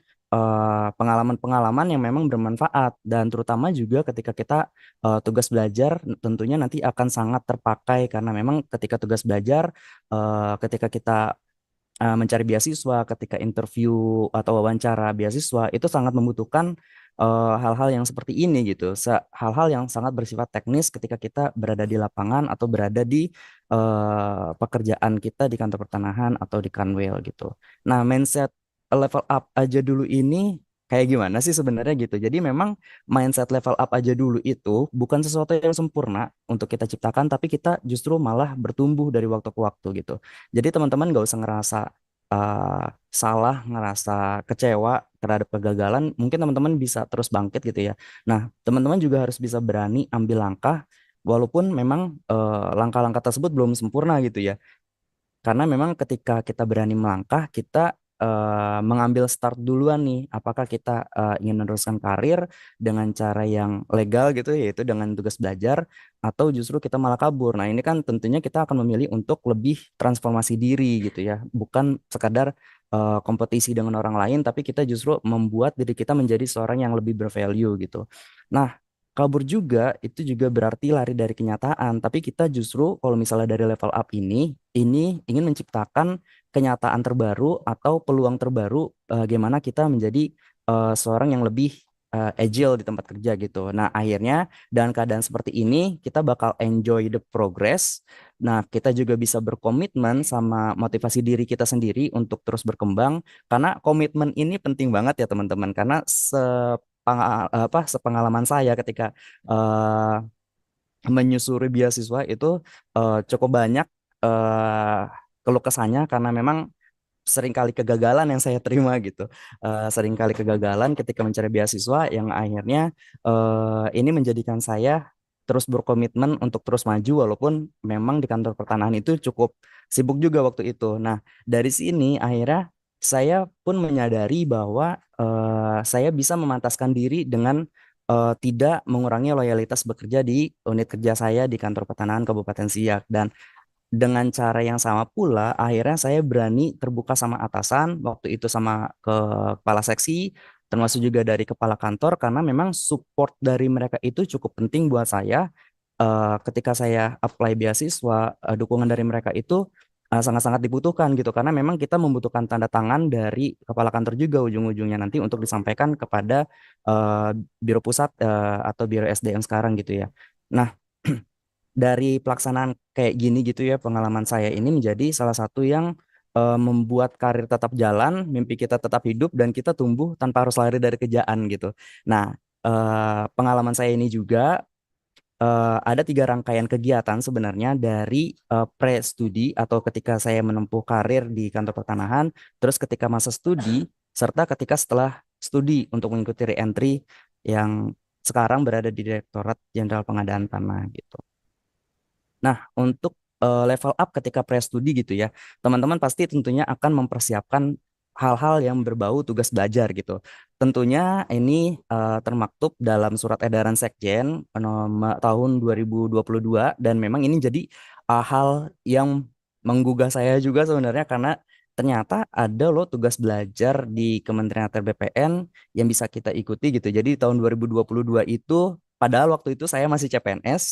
pengalaman-pengalaman yang memang bermanfaat, dan terutama juga ketika kita tugas belajar tentunya nanti akan sangat terpakai karena memang ketika tugas belajar ketika kita mencari beasiswa, ketika interview atau wawancara beasiswa itu sangat membutuhkan hal-hal yang seperti ini gitu. Hal-hal yang sangat bersifat teknis ketika kita berada di lapangan atau berada di pekerjaan kita di kantor pertanahan atau di Kanwil gitu. Nah, mindset level up aja dulu ini kayak gimana sih sebenarnya gitu. Jadi memang mindset level up aja dulu itu bukan sesuatu yang sempurna untuk kita ciptakan, tapi kita justru malah bertumbuh dari waktu ke waktu gitu. Jadi teman-teman gak usah ngerasa salah, ngerasa kecewa terhadap kegagalan. Mungkin teman-teman bisa terus bangkit gitu ya. Nah, teman-teman juga harus bisa berani ambil langkah, walaupun memang langkah-langkah tersebut belum sempurna gitu ya. Karena memang ketika kita berani melangkah, kita mengambil start duluan nih. Apakah kita ingin meneruskan karir dengan cara yang legal gitu, yaitu dengan tugas belajar, atau justru kita malah kabur. Nah, ini kan tentunya kita akan memilih untuk lebih transformasi diri gitu ya. Bukan sekadar kompetisi dengan orang lain, tapi kita justru membuat diri kita menjadi seorang yang lebih bervalue gitu. Nah, kabur juga itu juga berarti lari dari kenyataan, tapi kita justru kalau misalnya dari level up ini ingin menciptakan kenyataan terbaru atau peluang terbaru bagaimana kita menjadi seorang yang lebih agile di tempat kerja gitu. Nah, akhirnya dengan keadaan seperti ini kita bakal enjoy the progress. Nah, kita juga bisa berkomitmen sama motivasi diri kita sendiri untuk terus berkembang, karena komitmen ini penting banget ya teman-teman, karena sepengalaman saya ketika eh, menyusuri beasiswa itu cukup banyak eh, keluh kesahnya karena memang seringkali kegagalan yang saya terima gitu. Seringkali kegagalan ketika mencari beasiswa yang akhirnya ini menjadikan saya terus berkomitmen untuk terus maju, walaupun memang di kantor pertanahan itu cukup sibuk juga waktu itu. Nah, dari sini akhirnya saya pun menyadari bahwa saya bisa memantaskan diri dengan tidak mengurangi loyalitas bekerja di unit kerja saya di kantor pertanahan Kabupaten Siak. Dan dengan cara yang sama pula, akhirnya saya berani terbuka sama atasan, waktu itu sama ke kepala seksi, termasuk juga dari kepala kantor, karena memang support dari mereka itu cukup penting buat saya. Ketika saya apply beasiswa, dukungan dari mereka itu sangat-sangat dibutuhkan gitu, karena memang kita membutuhkan tanda tangan dari kepala kantor juga ujung-ujungnya nanti untuk disampaikan kepada eh, biro pusat atau biro SDM sekarang gitu ya. Nah, dari pelaksanaan kayak gini gitu ya, pengalaman saya ini menjadi salah satu yang membuat karir tetap jalan, mimpi kita tetap hidup, dan kita tumbuh tanpa harus lari dari kerjaan gitu. Nah, pengalaman saya ini juga ada 3 rangkaian kegiatan sebenarnya dari pre-studi atau ketika saya menempuh karir di kantor pertanahan, terus ketika masa studi, serta ketika setelah studi untuk mengikuti re-entry yang sekarang berada di Direktorat Jenderal Pengadaan Tanah gitu. Nah, untuk level up ketika pre-studi gitu ya, teman-teman pasti tentunya akan mempersiapkan hal-hal yang berbau tugas belajar gitu. Tentunya ini termaktub dalam surat edaran Sekjen nomor tahun 2022, dan memang ini jadi hal yang menggugah saya juga sebenarnya, karena ternyata ada loh tugas belajar di Kementerian ATR BPN yang bisa kita ikuti gitu. Jadi tahun 2022 itu, padahal waktu itu saya masih CPNS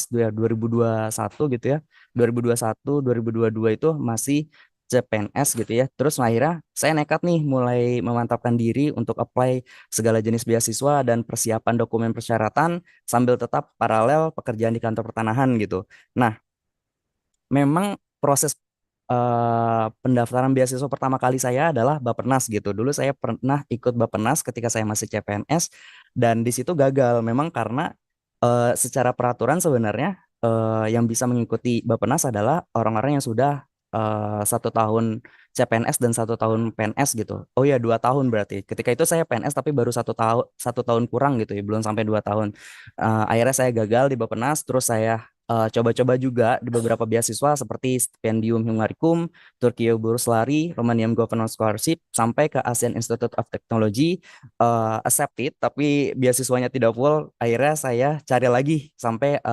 2021 gitu ya. 2021, 2022 itu masih CPNS gitu ya. Terus akhirnya saya nekat nih mulai memantapkan diri untuk apply segala jenis beasiswa dan persiapan dokumen persyaratan sambil tetap paralel pekerjaan di kantor pertanahan gitu. Nah, memang proses pendaftaran beasiswa pertama kali saya adalah Bappenas gitu. Dulu saya pernah ikut Bappenas ketika saya masih CPNS, dan di situ gagal memang karena secara peraturan sebenarnya yang bisa mengikuti Bappenas adalah orang-orang yang sudah 1 tahun CPNS dan 1 tahun PNS gitu. Oh ya 2 tahun berarti. Ketika itu saya PNS tapi baru 1 tahun 1 tahun kurang gitu ya, belum sampai 2 tahun. Akhirnya saya gagal di Bappenas, terus saya coba-coba juga di beberapa beasiswa seperti Stipendium Hungarikum, Turkiye Burs Lari, Romanian Governance Scholarship, sampai ke ASEAN Institute of Technology, accepted, tapi beasiswanya tidak full. Akhirnya saya cari lagi sampai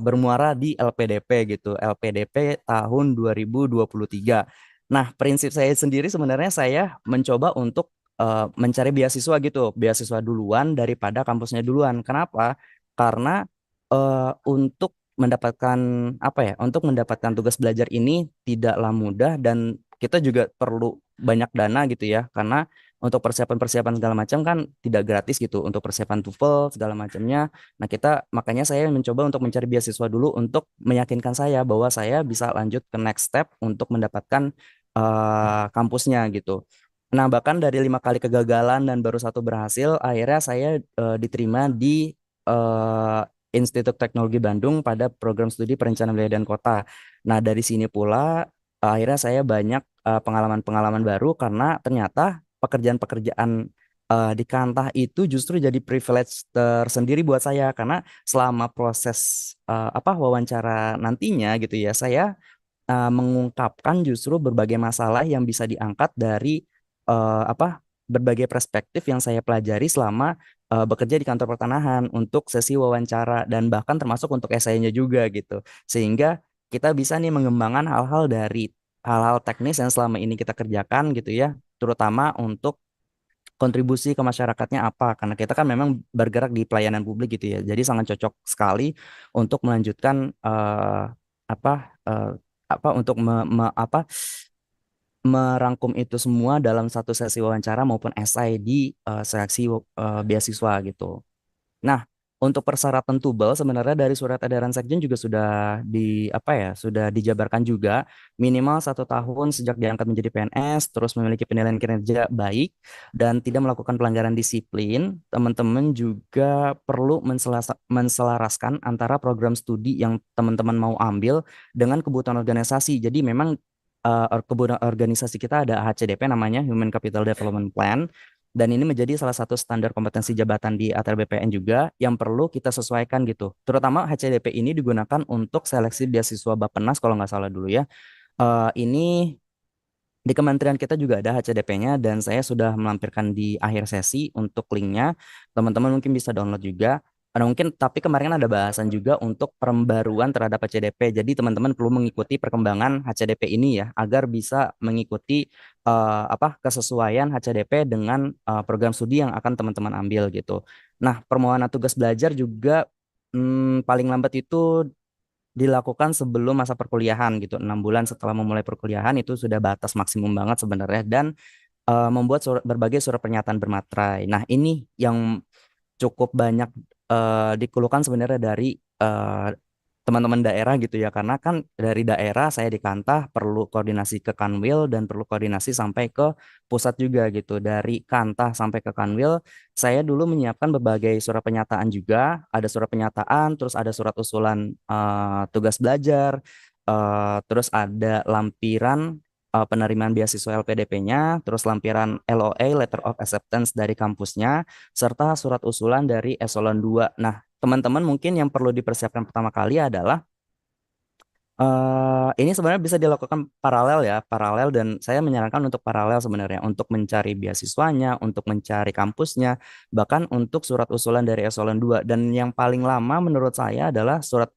bermuara di LPDP gitu, LPDP tahun 2023. Nah, prinsip saya sendiri sebenarnya saya mencoba untuk mencari beasiswa gitu, beasiswa duluan daripada kampusnya duluan. Kenapa? Karena untuk mendapatkan apa ya, untuk mendapatkan tugas belajar ini tidaklah mudah dan kita juga perlu banyak dana gitu ya, karena untuk persiapan-persiapan segala macam kan tidak gratis gitu, untuk persiapan TOEFL segala macamnya. Nah, makanya saya mencoba untuk mencari beasiswa dulu untuk meyakinkan saya bahwa saya bisa lanjut ke next step untuk mendapatkan kampusnya gitu. Nah, bahkan dari 5 kali kegagalan dan baru satu berhasil, akhirnya saya diterima di eh, Institut Teknologi Bandung pada program studi perencanaan wilayah dan kota. Nah, dari sini pula akhirnya saya banyak pengalaman-pengalaman baru karena ternyata pekerjaan-pekerjaan di Kantah itu justru jadi privilege tersendiri buat saya karena selama proses wawancara nantinya gitu ya, saya mengungkapkan justru berbagai masalah yang bisa diangkat dari berbagai perspektif yang saya pelajari selama bekerja di kantor pertanahan untuk sesi wawancara dan bahkan termasuk untuk esainya juga gitu. Sehingga kita bisa nih mengembangkan hal-hal teknis yang selama ini kita kerjakan gitu ya, terutama untuk kontribusi ke masyarakatnya apa, karena kita kan memang bergerak di pelayanan publik gitu ya, jadi sangat cocok sekali untuk melanjutkan apa eh, untuk merangkum itu semua dalam satu sesi wawancara maupun esai di seleksi beasiswa gitu. Nah, untuk persyaratan tubel sebenarnya dari surat edaran Sekjen juga sudah dijabarkan juga minimal 1 tahun sejak diangkat menjadi PNS, terus memiliki penilaian kinerja baik dan tidak melakukan pelanggaran disiplin. Teman-teman juga perlu menselaraskan antara program studi yang teman-teman mau ambil dengan kebutuhan organisasi. Jadi memang kebutuhan organisasi kita ada HCDP namanya Human Capital Development Plan. Dan ini menjadi salah satu standar kompetensi jabatan di ATR BPN juga yang perlu kita sesuaikan gitu. Terutama HCDP ini digunakan untuk seleksi beasiswa Bappenas kalau nggak salah dulu ya. Ini di kementerian kita juga ada HCDP-nya dan saya sudah melampirkan di akhir sesi untuk linknya. Teman-teman mungkin bisa download juga. Mungkin tapi kemarin ada bahasan juga untuk pembaruan terhadap HCDP. Jadi teman-teman perlu mengikuti perkembangan HCDP ini ya agar bisa mengikuti kesesuaian HCDP dengan program studi yang akan teman-teman ambil gitu. Nah, permohonan tugas belajar juga paling lambat itu dilakukan sebelum masa perkuliahan gitu. 6 bulan setelah memulai perkuliahan itu sudah batas maksimum banget sebenarnya dan membuat berbagai surat pernyataan bermaterai. Nah, ini yang cukup banyak dikeluhkan sebenarnya dari teman-teman daerah gitu ya, karena kan dari daerah saya di Kantah perlu koordinasi ke Kanwil dan perlu koordinasi sampai ke pusat juga gitu. Dari Kantah sampai ke Kanwil saya dulu menyiapkan berbagai surat pernyataan juga, ada surat pernyataan, terus ada surat usulan tugas belajar, terus ada lampiran penerimaan beasiswa LPDP-nya, terus lampiran LOA, Letter of Acceptance dari kampusnya, serta surat usulan dari eselon 2. Nah, teman-teman mungkin yang perlu dipersiapkan pertama kali adalah ini sebenarnya bisa dilakukan paralel dan saya menyarankan untuk paralel sebenarnya untuk mencari beasiswanya, untuk mencari kampusnya, bahkan untuk surat usulan dari eselon 2 dan yang paling lama menurut saya adalah surat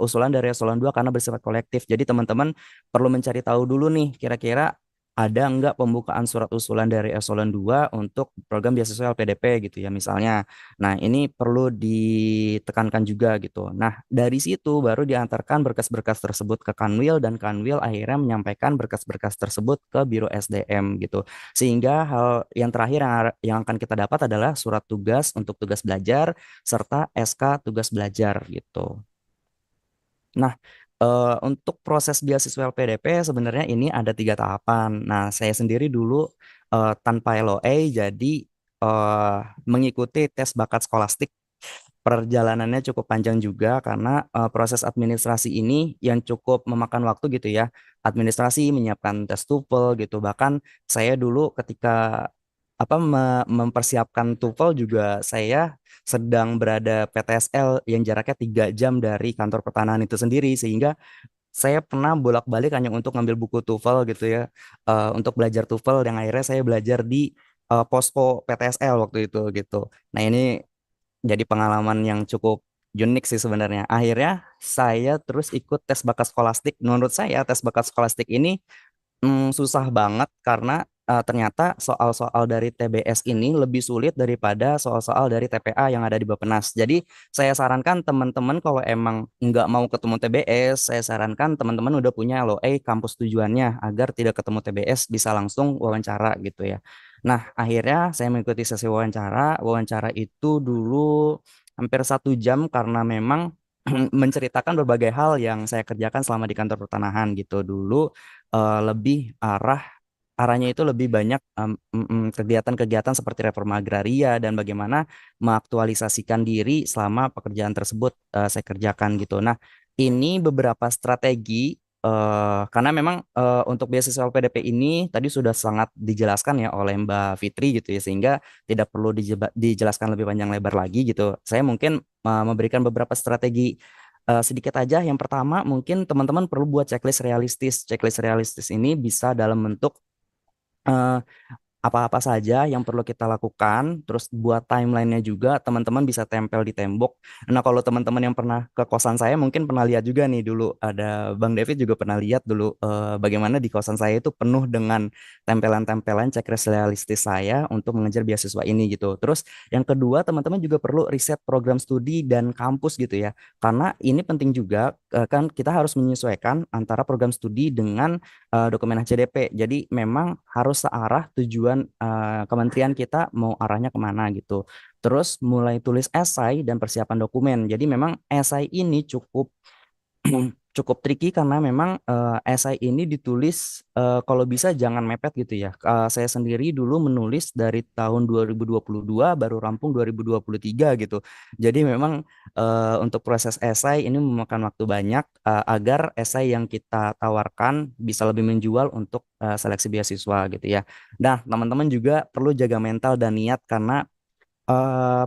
usulan dari eselon 2 karena bersifat kolektif. Jadi teman-teman perlu mencari tahu dulu nih kira-kira ada enggak pembukaan surat usulan dari eselon 2 untuk program beasiswa LPDP gitu ya misalnya. Nah, ini perlu ditekankan juga gitu. Nah, dari situ baru diantarkan berkas-berkas tersebut ke Kanwil dan Kanwil akhirnya menyampaikan berkas-berkas tersebut ke Biro SDM gitu. Sehingga hal yang terakhir yang akan kita dapat adalah surat tugas untuk tugas belajar serta SK tugas belajar gitu. Nah, untuk proses beasiswa LPDP sebenarnya ini ada 3 tahapan. Nah, saya sendiri dulu tanpa LOA, jadi mengikuti tes bakat skolastik perjalanannya cukup panjang juga karena proses administrasi ini yang cukup memakan waktu gitu ya. Administrasi menyiapkan tes TOEFL gitu. Bahkan saya dulu ketika mempersiapkan TOEFL juga saya sedang berada PTSL yang jaraknya 3 jam dari kantor pertanahan itu sendiri, sehingga saya pernah bolak-balik hanya untuk ngambil buku TOEFL gitu ya, untuk belajar TOEFL yang akhirnya saya belajar di posko PTSL waktu itu gitu. Nah ini jadi pengalaman yang cukup unik sih sebenarnya. Akhirnya saya terus ikut tes bakat skolastik. Menurut saya tes bakat skolastik ini susah banget karena ternyata soal-soal dari TBS ini lebih sulit daripada soal-soal dari TPA yang ada di Bappenas. Jadi saya sarankan teman-teman kalau emang nggak mau ketemu TBS, saya sarankan teman-teman udah punya LOA kampus tujuannya agar tidak ketemu TBS bisa langsung wawancara gitu ya. Nah akhirnya saya mengikuti sesi wawancara. Wawancara itu dulu hampir 1 jam karena memang menceritakan berbagai hal yang saya kerjakan selama di kantor pertanahan gitu dulu, lebih arahnya itu lebih banyak kegiatan-kegiatan seperti reforma agraria dan bagaimana mengaktualisasikan diri selama pekerjaan tersebut saya kerjakan gitu. Nah, ini beberapa strategi karena memang untuk beasiswa LPDP ini tadi sudah sangat dijelaskan ya oleh Mbak Fitri gitu ya, sehingga tidak perlu dijelaskan lebih panjang lebar lagi gitu. Saya mungkin memberikan beberapa strategi sedikit aja. Yang pertama mungkin teman-teman perlu buat checklist realistis. Checklist realistis ini bisa dalam bentuk eh, apa-apa saja yang perlu kita lakukan, terus buat timelinenya juga teman-teman bisa tempel di tembok. Nah kalau teman-teman yang pernah ke kosan saya mungkin pernah lihat juga nih dulu, ada Bang David juga pernah lihat dulu bagaimana di kosan saya itu penuh dengan tempelan-tempelan checklist realistis saya untuk mengejar beasiswa ini gitu. Terus yang kedua teman-teman juga perlu riset program studi dan kampus gitu ya, karena ini penting juga kan kita harus menyesuaikan antara program studi dengan dokumen HCDP. Jadi memang harus searah tujuan kementerian kita mau arahnya kemana gitu. Terus mulai tulis esai dan persiapan dokumen. Jadi memang esai ini cukup cukup tricky karena memang esai ini ditulis kalau bisa jangan mepet gitu ya. Saya sendiri dulu menulis dari tahun 2022 baru rampung 2023 gitu. Jadi memang untuk proses esai ini memakan waktu banyak agar esai yang kita tawarkan bisa lebih menjual untuk seleksi beasiswa gitu ya. Nah, teman-teman juga perlu jaga mental dan niat karena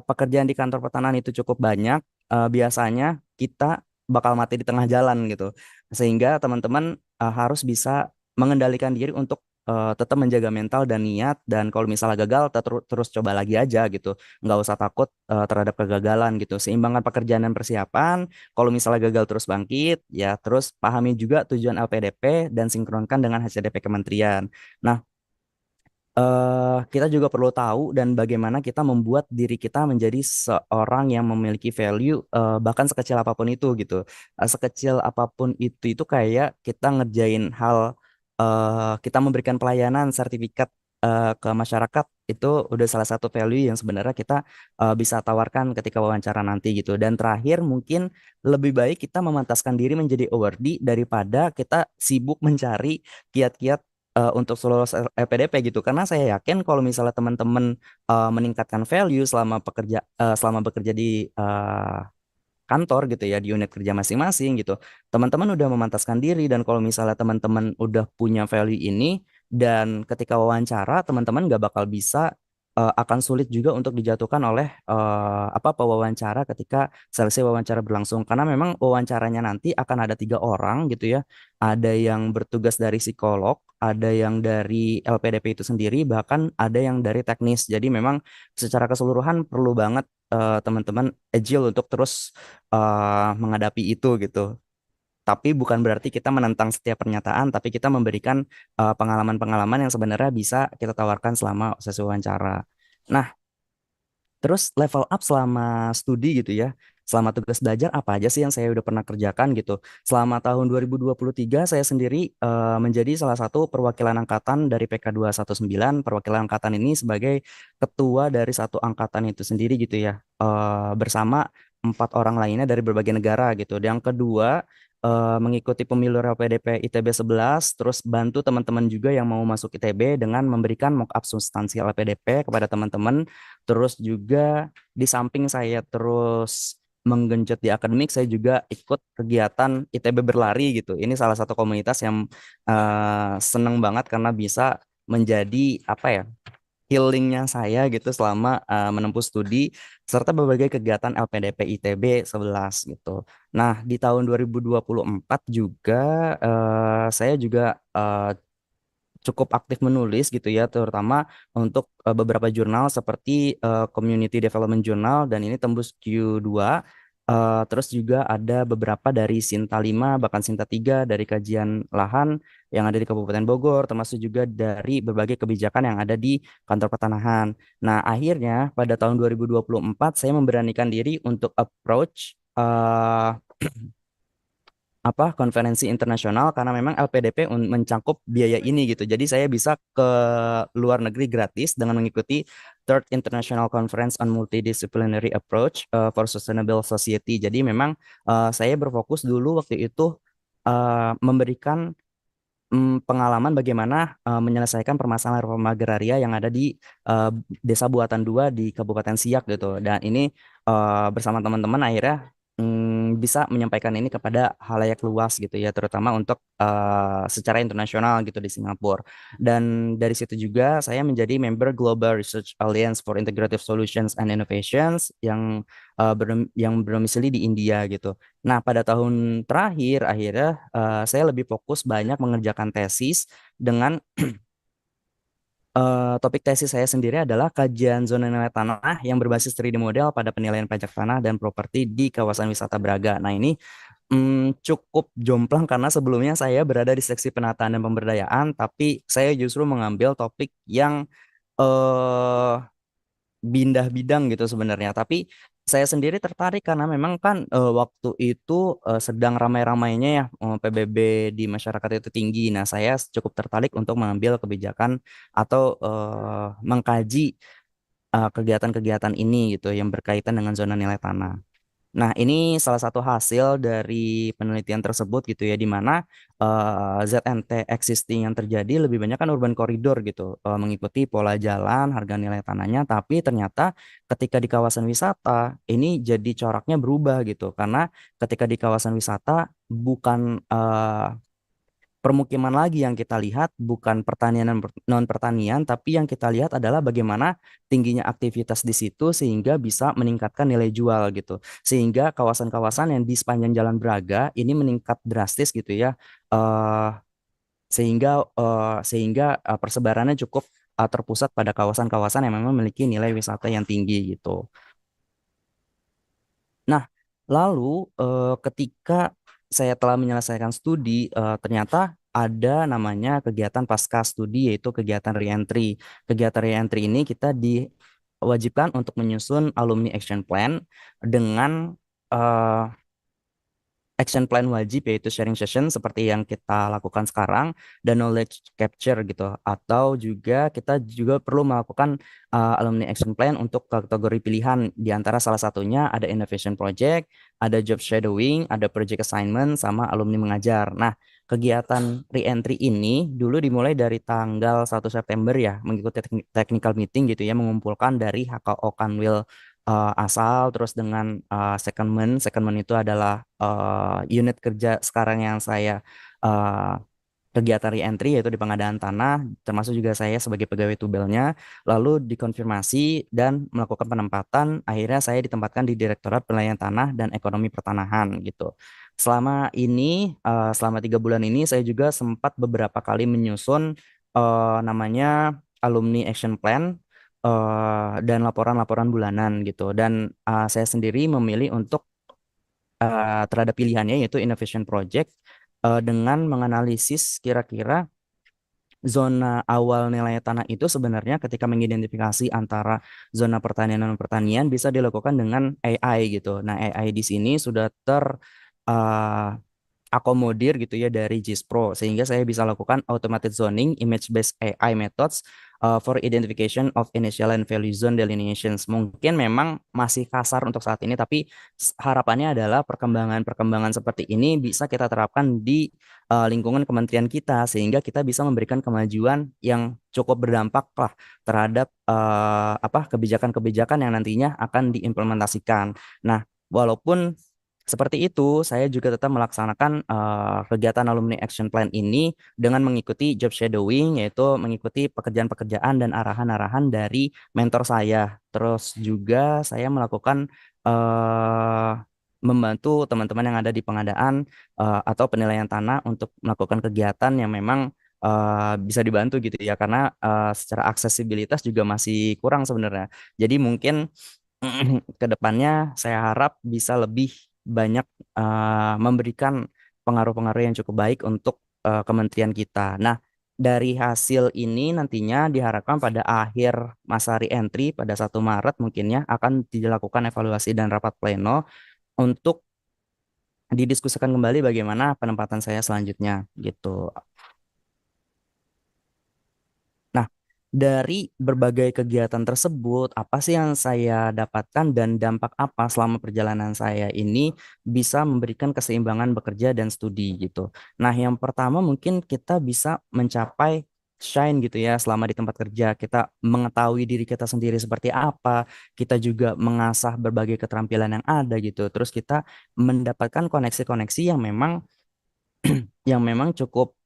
pekerjaan di kantor pertanahan itu cukup banyak. Biasanya kita bakal mati di tengah jalan gitu. Sehingga teman-teman harus bisa mengendalikan diri untuk tetap menjaga mental dan niat, dan kalau misalnya gagal terus coba lagi aja gitu. Nggak usah takut terhadap kegagalan gitu. Seimbangkan pekerjaan dan persiapan. Kalau misalnya gagal terus bangkit, ya terus pahami juga tujuan LPDP dan sinkronkan dengan HCDP kementerian. Nah, kita juga perlu tahu dan bagaimana kita membuat diri kita menjadi seorang yang memiliki value bahkan sekecil apapun itu gitu. Sekecil apapun itu kayak kita ngerjain hal kita memberikan pelayanan sertifikat ke masyarakat, itu udah salah satu value yang sebenarnya kita bisa tawarkan ketika wawancara nanti gitu. Dan terakhir mungkin lebih baik kita memantaskan diri menjadi awardee daripada kita sibuk mencari kiat-kiat untuk lulus LPDP gitu, karena saya yakin kalau misalnya teman-teman meningkatkan value selama bekerja di kantor gitu ya, di unit kerja masing-masing gitu, teman-teman udah memantaskan diri. Dan kalau misalnya teman-teman udah punya value ini dan ketika wawancara teman-teman nggak bakal bisa akan sulit juga untuk dijatuhkan oleh pewawancara ketika seleksi wawancara berlangsung, karena memang wawancaranya nanti akan ada 3 orang gitu ya. Ada yang bertugas dari psikolog, ada yang dari LPDP itu sendiri, bahkan ada yang dari teknis. Jadi memang secara keseluruhan perlu banget teman-teman agile untuk terus menghadapi itu gitu. Tapi bukan berarti kita menentang setiap pernyataan, tapi kita memberikan pengalaman-pengalaman yang sebenarnya bisa kita tawarkan selama sesi wawancara. Nah, terus level up selama studi gitu ya. Selama tugas belajar apa aja sih yang saya udah pernah kerjakan gitu. Selama tahun 2023 saya sendiri menjadi salah satu perwakilan angkatan dari PK 219. Perwakilan angkatan ini sebagai ketua dari satu angkatan itu sendiri gitu ya. Bersama 4 orang lainnya dari berbagai negara gitu. Yang kedua, mengikuti pemilu LPDP ITB 11, terus bantu teman-teman juga yang mau masuk ITB dengan memberikan mock-up substansi LPDP kepada teman-teman. Terus juga di samping saya terus menggenjot di akademik, saya juga ikut kegiatan ITB berlari gitu. Ini salah satu komunitas yang seneng banget karena bisa menjadi apa ya, healingnya saya gitu selama menempuh studi serta berbagai kegiatan LPDP ITB 11 gitu. Nah, di tahun 2024 juga saya juga cukup aktif menulis gitu ya, terutama untuk beberapa jurnal seperti Community Development Journal dan ini tembus Q2. Terus juga ada beberapa dari Sinta 5 bahkan Sinta 3 dari kajian lahan yang ada di Kabupaten Bogor, termasuk juga dari berbagai kebijakan yang ada di kantor pertanahan. Nah, akhirnya pada tahun 2024 saya memberanikan diri untuk approach konferensi internasional karena memang LPDP mencakup biaya ini gitu. Jadi saya bisa ke luar negeri gratis dengan mengikuti Third International Conference on Multidisciplinary Approach for Sustainable Society. Jadi memang saya berfokus dulu waktu itu memberikan pengalaman bagaimana menyelesaikan permasalahan reforma agraria yang ada di Desa Buatan 2 di Kabupaten Siak gitu. Dan ini bersama teman-teman akhirnya bisa menyampaikan ini kepada halayak luas gitu ya, terutama untuk secara internasional gitu di Singapura. Dan dari situ juga saya menjadi member Global Research Alliance for Integrative Solutions and Innovations yang berdomisili di India gitu. Nah, pada tahun terakhir akhirnya saya lebih fokus banyak mengerjakan tesis dengan topik tesis saya sendiri adalah kajian zona nilai tanah yang berbasis 3D model pada penilaian pajak tanah dan properti di kawasan wisata Braga. Nah, ini cukup jomplang karena sebelumnya saya berada di seksi penataan dan pemberdayaan, tapi saya justru mengambil topik yang eh pindah bidang gitu sebenarnya. Tapi saya sendiri tertarik karena memang kan waktu itu sedang ramai-ramainya ya PBB di masyarakat itu tinggi. Nah, saya cukup tertarik untuk mengambil kebijakan atau mengkaji kegiatan-kegiatan ini gitu yang berkaitan dengan zona nilai tanah. Nah, ini salah satu hasil dari penelitian tersebut gitu ya, di mana ZNT existing yang terjadi lebih banyak kan urban corridor gitu, mengikuti pola jalan, harga nilai tanahnya, tapi ternyata ketika di kawasan wisata ini jadi coraknya berubah gitu, karena ketika di kawasan wisata bukan permukiman lagi yang kita lihat, bukan pertanian dan non pertanian, tapi yang kita lihat adalah bagaimana tingginya aktivitas di situ sehingga bisa meningkatkan nilai jual gitu. Sehingga kawasan-kawasan yang di sepanjang Jalan Braga ini meningkat drastis gitu ya. eh sehingga persebarannya cukup terpusat pada kawasan-kawasan yang memang memiliki nilai wisata yang tinggi gitu. Nah, lalu ketika saya telah menyelesaikan studi, ternyata ada namanya kegiatan pasca studi yaitu kegiatan reentry. Kegiatan reentry ini kita diwajibkan untuk menyusun alumni action plan dengan eh, action plan wajib yaitu sharing session seperti yang kita lakukan sekarang dan knowledge capture gitu, atau juga kita juga perlu melakukan alumni action plan untuk kategori pilihan, di antara salah satunya ada innovation project, ada job shadowing, ada project assignment, sama alumni mengajar. Nah, kegiatan re-entry ini dulu dimulai dari tanggal 1 September ya, mengikuti technical meeting gitu ya, mengumpulkan dari HKO Kanwil asal, terus dengan secondment itu adalah unit kerja sekarang yang saya kegiatan re-entry yaitu di pengadaan tanah, termasuk juga saya sebagai pegawai tubelnya, lalu dikonfirmasi dan melakukan penempatan, akhirnya saya ditempatkan di Direktorat Penilaian Tanah dan Ekonomi Pertanahan gitu. Selama 3 bulan ini saya juga sempat beberapa kali menyusun namanya alumni action plan dan laporan-laporan bulanan gitu. Dan saya sendiri memilih untuk terhadap pilihannya yaitu innovation project dengan menganalisis kira-kira zona awal nilai tanah itu sebenarnya ketika mengidentifikasi antara zona pertanian dan non pertanian bisa dilakukan dengan AI gitu. Nah, AI di sini sudah akomodir gitu ya dari JIS Pro sehingga saya bisa lakukan automated zoning image based AI methods for identification of initial and value zone delineations. Mungkin memang masih kasar untuk saat ini tapi harapannya adalah perkembangan-perkembangan seperti ini bisa kita terapkan di lingkungan kementerian kita sehingga kita bisa memberikan kemajuan yang cukup berdampak lah terhadap kebijakan-kebijakan yang nantinya akan diimplementasikan. Nah, walaupun seperti itu, saya juga tetap melaksanakan kegiatan Alumni Action Plan ini dengan mengikuti job shadowing, yaitu mengikuti pekerjaan-pekerjaan dan arahan-arahan dari mentor saya. Terus juga saya melakukan eh, membantu teman-teman yang ada di pengadaan atau penilaian tanah untuk melakukan kegiatan yang memang bisa dibantu gitu ya, karena secara aksesibilitas juga masih kurang sebenarnya. Jadi mungkin ke depannya saya harap bisa lebih banyak memberikan pengaruh-pengaruh yang cukup baik untuk kementerian kita. Nah, dari hasil ini nantinya diharapkan pada akhir masa re-entry pada 1 Maret mungkinnya akan dilakukan evaluasi dan rapat pleno untuk didiskusikan kembali bagaimana penempatan saya selanjutnya gitu. Nah, dari berbagai kegiatan tersebut, apa sih yang saya dapatkan dan dampak apa selama perjalanan saya ini bisa memberikan keseimbangan bekerja dan studi gitu. Nah, yang pertama mungkin kita bisa mencapai shine gitu ya selama di tempat kerja. Kita mengetahui diri kita sendiri seperti apa, kita juga mengasah berbagai keterampilan yang ada gitu. Terus kita mendapatkan koneksi-koneksi yang memang cukup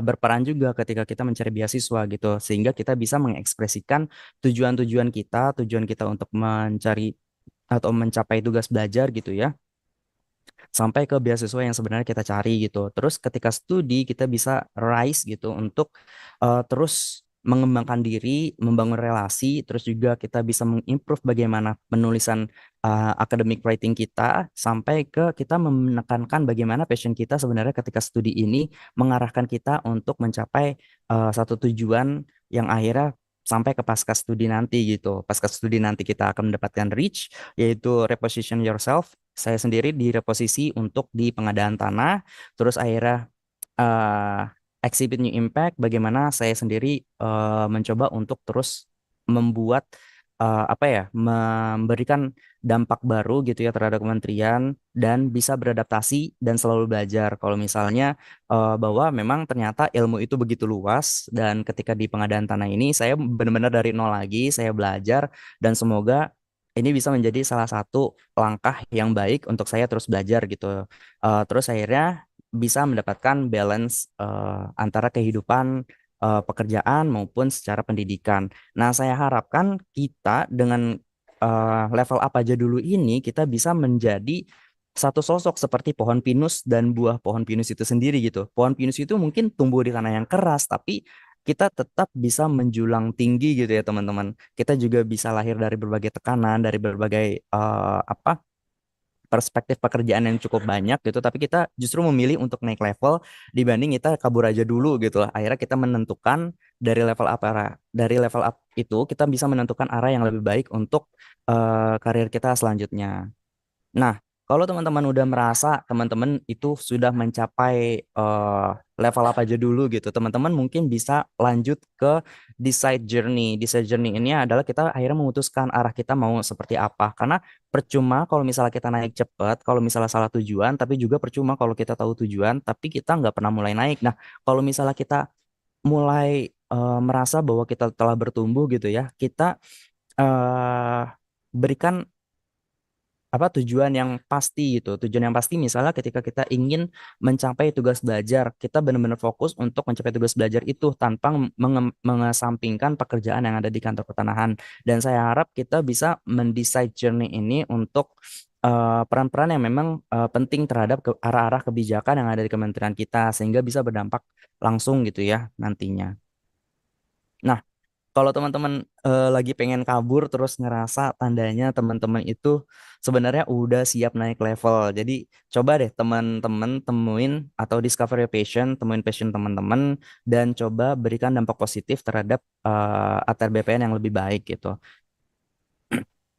berperan juga ketika kita mencari beasiswa gitu sehingga kita bisa mengekspresikan tujuan kita untuk mencari atau mencapai tugas belajar gitu ya sampai ke beasiswa yang sebenarnya kita cari gitu. Terus ketika studi kita bisa rise gitu untuk terus mengembangkan diri, membangun relasi, terus juga kita bisa mengimprove bagaimana penulisan academic writing kita sampai ke kita menekankan bagaimana passion kita sebenarnya ketika studi ini mengarahkan kita untuk mencapai satu tujuan yang akhirnya sampai ke pasca studi nanti gitu. Pasca studi nanti kita akan mendapatkan reach yaitu reposition yourself. Saya sendiri di reposisi untuk di pengadaan tanah, terus akhirnya uh, exhibit new impact. Bagaimana saya sendiri mencoba untuk terus membuat memberikan dampak baru gitu ya terhadap kementerian dan bisa beradaptasi dan selalu belajar. Kalau misalnya bahwa memang ternyata ilmu itu begitu luas dan ketika di pengadaan tanah ini saya benar-benar dari nol lagi, saya belajar dan semoga ini bisa menjadi salah satu langkah yang baik untuk saya terus belajar gitu. Terus akhirnya bisa mendapatkan balance antara kehidupan pekerjaan maupun secara pendidikan. Nah, saya harapkan kita dengan level apa aja dulu ini kita bisa menjadi satu sosok seperti pohon pinus dan buah pohon pinus itu sendiri gitu. Pohon pinus itu mungkin tumbuh di tanah yang keras, tapi kita tetap bisa menjulang tinggi gitu ya teman-teman. Kita juga bisa lahir dari berbagai tekanan, dari berbagai perspektif pekerjaan yang cukup banyak gitu, tapi kita justru memilih untuk naik level dibanding kita kabur aja dulu gitu lah. Akhirnya kita menentukan dari level up itu kita bisa menentukan arah yang lebih baik untuk karir kita selanjutnya. Nah, kalau teman-teman udah merasa teman-teman itu sudah mencapai level apa aja dulu gitu, teman-teman mungkin bisa lanjut ke decide journey. Decide journey ini adalah kita akhirnya memutuskan arah kita mau seperti apa. Karena percuma kalau misalnya kita naik cepat, kalau misalnya salah tujuan, tapi juga percuma kalau kita tahu tujuan, tapi kita nggak pernah mulai naik. Nah, kalau misalnya kita mulai merasa bahwa kita telah bertumbuh gitu ya, kita berikan tujuan yang pasti gitu. Tujuan yang pasti misalnya ketika kita ingin mencapai tugas belajar, kita benar-benar fokus untuk mencapai tugas belajar itu tanpa mengesampingkan pekerjaan yang ada di kantor pertanahan. Dan saya harap kita bisa mendesain journey ini untuk peran-peran yang memang penting terhadap arah-arah kebijakan yang ada di kementerian kita sehingga bisa berdampak langsung gitu ya nantinya. Nah, kalau teman-teman lagi pengen kabur terus ngerasa tandanya teman-teman itu sebenarnya udah siap naik level. Jadi coba deh teman-teman temuin atau discover your passion, temuin passion teman-teman dan coba berikan dampak positif terhadap ATR BPN yang lebih baik gitu.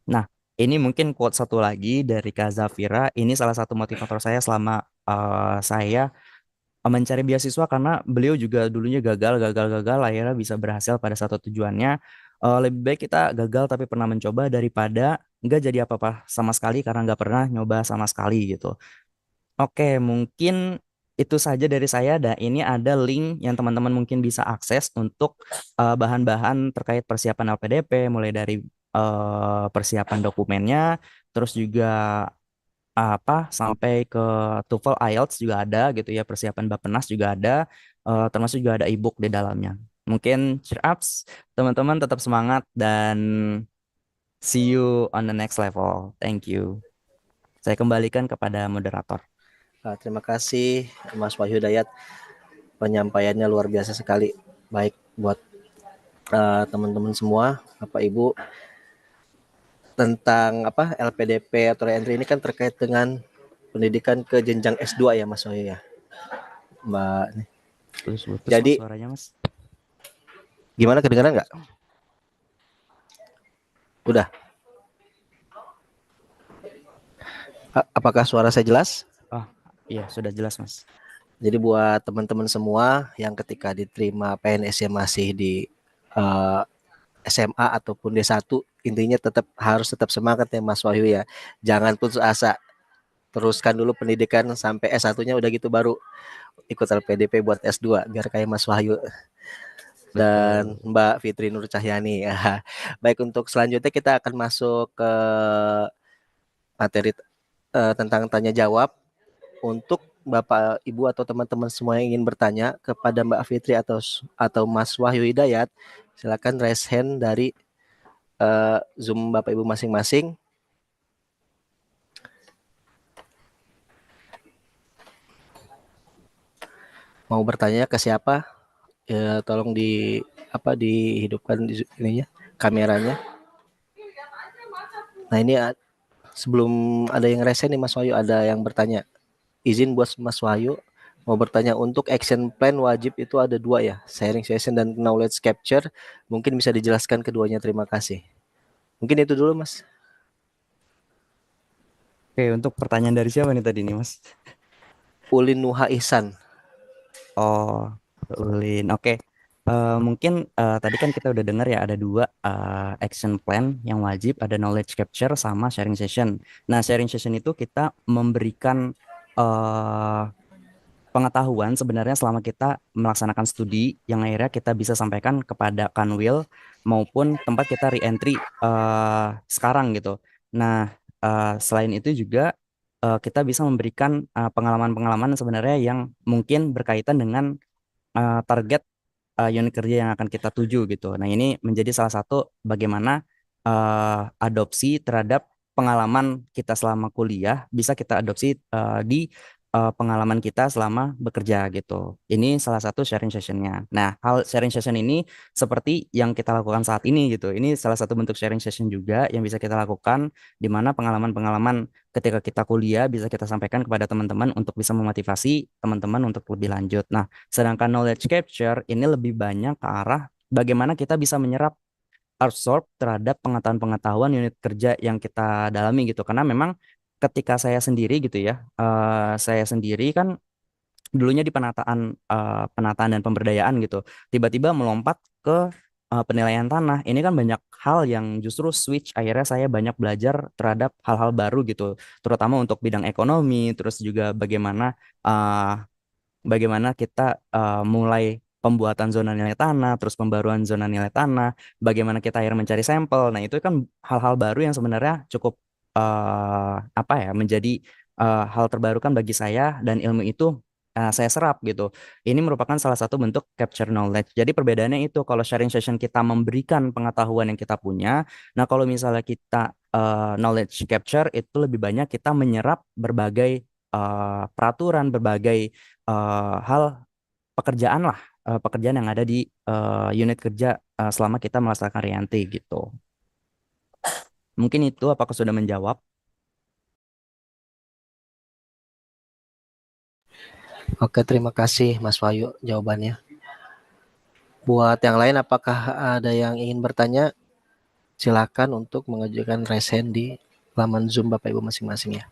Nah, Ini mungkin quote satu lagi dari Kak Zafira. Ini salah satu motivator saya selama saya mencari beasiswa, karena beliau juga dulunya gagal akhirnya bisa berhasil pada satu tujuannya. Lebih baik kita gagal tapi pernah mencoba daripada nggak jadi apa-apa sama sekali karena nggak pernah nyoba sama sekali gitu. Oke, mungkin itu saja dari saya. Dan ini ada link yang teman-teman mungkin bisa akses untuk bahan-bahan terkait persiapan LPDP, mulai dari persiapan dokumennya, terus juga sampai ke TOEFL IELTS juga ada gitu ya, persiapan Bappenas juga ada, termasuk juga ada ebook di dalamnya. Mungkin cheer ups, teman-teman tetap semangat dan see you on the next level. Thank you. Saya kembalikan kepada moderator. Terima kasih Mas Wahyu Dayat, penyampaiannya luar biasa sekali. Baik buat teman-teman semua, Bapak Ibu, tentang LPDP atau entry ini kan terkait dengan pendidikan ke jenjang S2 ya Mas Wahyu ya, Mbak. Putus Jadi mas suaranya mas. gimana, kedengaran nggak? Udah. Apakah suara saya jelas? Iya, sudah jelas mas. Jadi buat teman-teman semua yang ketika diterima PNS yang masih di SMA ataupun D1, intinya harus tetap semangat ya Mas Wahyu ya. Jangan putus asa. Teruskan dulu pendidikan sampai S1-nya, udah gitu baru ikut LPDP buat S2 biar kayak Mas Wahyu dan Mbak Fitri Nur Cahyani. Baik, untuk selanjutnya kita akan masuk ke materi tentang tanya jawab. Untuk Bapak, Ibu atau teman-teman semua yang ingin bertanya kepada Mbak Fitri atau Mas Wahyu Hidayat, silakan raise hand dari Zoom Bapak Ibu masing-masing. Mau bertanya ke siapa? Ya, tolong dihidupkan ininya, kameranya. Nah, ini sebelum ada yang raise hand nih Mas Wahyu, ada yang bertanya. Izin buat Mas Wahyu mau bertanya, untuk action plan wajib itu ada 2 ya, sharing session dan knowledge capture. Mungkin bisa dijelaskan keduanya, terima kasih. Mungkin itu dulu Mas. Oke, untuk pertanyaan dari siapa nih tadi nih mas? Ulin Nuha Ihsan. Oh, Ulin. Oke. Mungkin tadi kan kita udah dengar ya, ada 2 action plan yang wajib, ada knowledge capture sama sharing session. Nah, sharing session itu kita memberikan pengetahuan sebenarnya selama kita melaksanakan studi yang akhirnya kita bisa sampaikan kepada Kanwil maupun tempat kita re-entry sekarang gitu. Nah, selain itu juga kita bisa memberikan pengalaman-pengalaman sebenarnya yang mungkin berkaitan dengan target unit kerja yang akan kita tuju gitu. Nah, ini menjadi salah satu bagaimana adopsi terhadap pengalaman kita selama kuliah bisa kita adopsi di pengalaman kita selama bekerja gitu. Ini salah satu sharing sessionnya. Nah, hal sharing session ini seperti yang kita lakukan saat ini gitu. Ini salah satu bentuk sharing session juga yang bisa kita lakukan, di mana pengalaman-pengalaman ketika kita kuliah bisa kita sampaikan kepada teman-teman untuk bisa memotivasi teman-teman untuk lebih lanjut. Nah, sedangkan knowledge capture ini lebih banyak ke arah bagaimana kita bisa menyerap, absorb terhadap pengetahuan-pengetahuan unit kerja yang kita dalami gitu. Karena memang ketika saya sendiri gitu ya, saya sendiri kan dulunya di penataan dan pemberdayaan gitu, tiba-tiba melompat ke penilaian tanah. Ini kan banyak hal yang justru switch, akhirnya saya banyak belajar terhadap hal-hal baru gitu, terutama untuk bidang ekonomi, terus juga bagaimana kita mulai pembuatan zona nilai tanah, terus pembaruan zona nilai tanah, bagaimana kita akhirnya mencari sampel. Nah, itu kan hal-hal baru yang sebenarnya cukup menjadi hal terbarukan bagi saya, dan ilmu itu saya serap gitu. Ini merupakan salah satu bentuk capture knowledge. Jadi perbedaannya itu, kalau sharing session kita memberikan pengetahuan yang kita punya. Nah, kalau misalnya kita knowledge capture itu lebih banyak kita menyerap berbagai peraturan, berbagai hal pekerjaan lah, pekerjaan yang ada di unit kerja selama kita melaksanakan Rianti gitu. Mungkin itu, apakah sudah menjawab? Oke, terima kasih Mas Wahyu jawabannya. Buat yang lain, apakah ada yang ingin bertanya? silakan untuk mengajukan raise hand di laman Zoom Bapak Ibu masing-masing ya.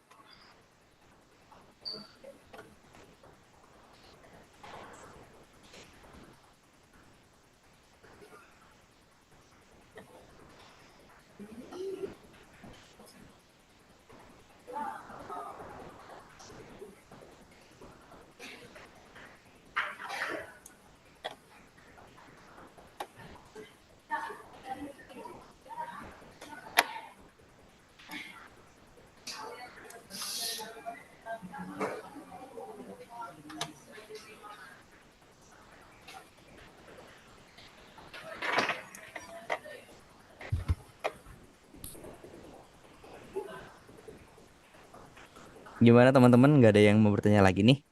Gimana teman-teman? Nggak ada yang mau bertanya lagi nih?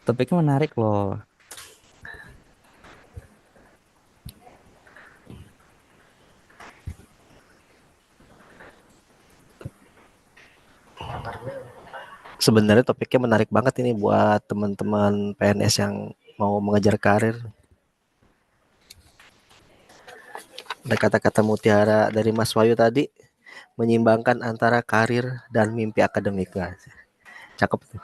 Topiknya menarik loh. Sebenarnya topiknya menarik banget ini buat teman-teman PNS yang mau mengejar karir. Ada kata-kata mutiara dari Mas Wahyu tadi, menyimbangkan antara karir dan mimpi akademik. Nah, cakep tuh.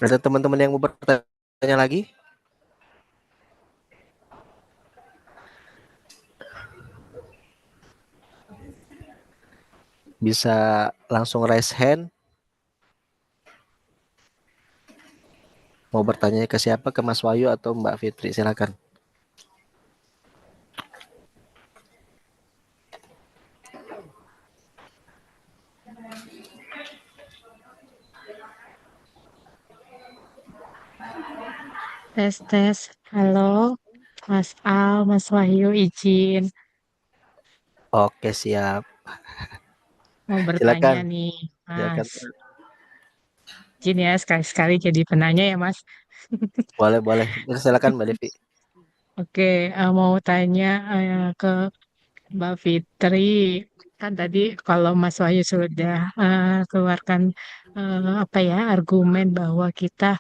Ada teman-teman yang mau bertanya lagi? Bisa langsung raise hand. Mau bertanya ke siapa? Ke Mas Wahyu atau Mbak Fitri? Silakan. Tes, tes. Halo, Mas Al, Mas Wahyu, izin. Oke, siap. Mau bertanya Silakan. nih, Silakan. Mas. Izin ya, sekali-sekali jadi penanya ya, Mas. Boleh, boleh. Silakan Mbak Devi. Oke, mau tanya ke Mbak Fitri. Kan tadi kalau Mas Wahyu sudah keluarkan apa ya, argumen bahwa kita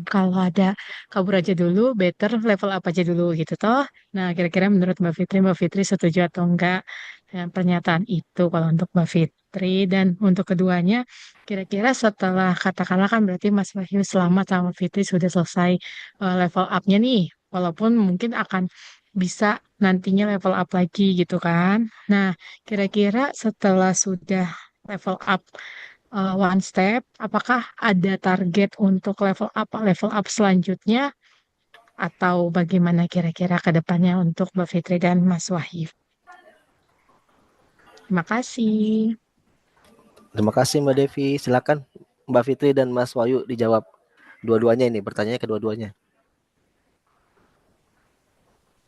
kalau ada kabur aja dulu, better level up aja dulu gitu toh. Nah, kira-kira menurut Mbak Fitri setuju atau enggak dengan pernyataan itu kalau untuk Mbak Fitri dan untuk keduanya, kira-kira setelah katakanlah kan berarti Mas Wahyu selamat sama Fitri sudah selesai level up-nya nih, walaupun mungkin akan bisa nantinya level up lagi gitu kan. Nah, kira-kira setelah sudah level up one step, apakah ada target untuk level up selanjutnya atau bagaimana kira-kira ke depannya untuk Mbak Fitri dan Mas Wahyu? Terima kasih. Terima kasih Mbak Devi. Silakan Mbak Fitri dan Mas Wahyu dijawab. Dua-duanya ini, bertanya kedua-duanya.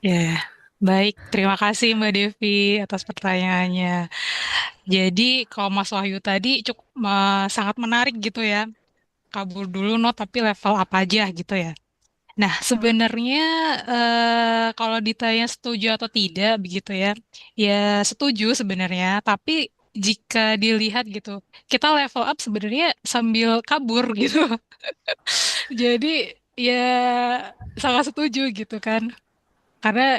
Ya, baik. Terima kasih Mbak Devi atas pertanyaannya. Jadi kalau Mas Wahyu tadi cukup sangat menarik gitu ya. Kabur dulu no tapi level up aja gitu ya. Nah, sebenarnya kalau ditanya setuju atau tidak begitu ya, ya setuju sebenarnya. Tapi jika dilihat gitu, kita level up sebenarnya sambil kabur gitu. Jadi ya sangat setuju gitu kan. Karena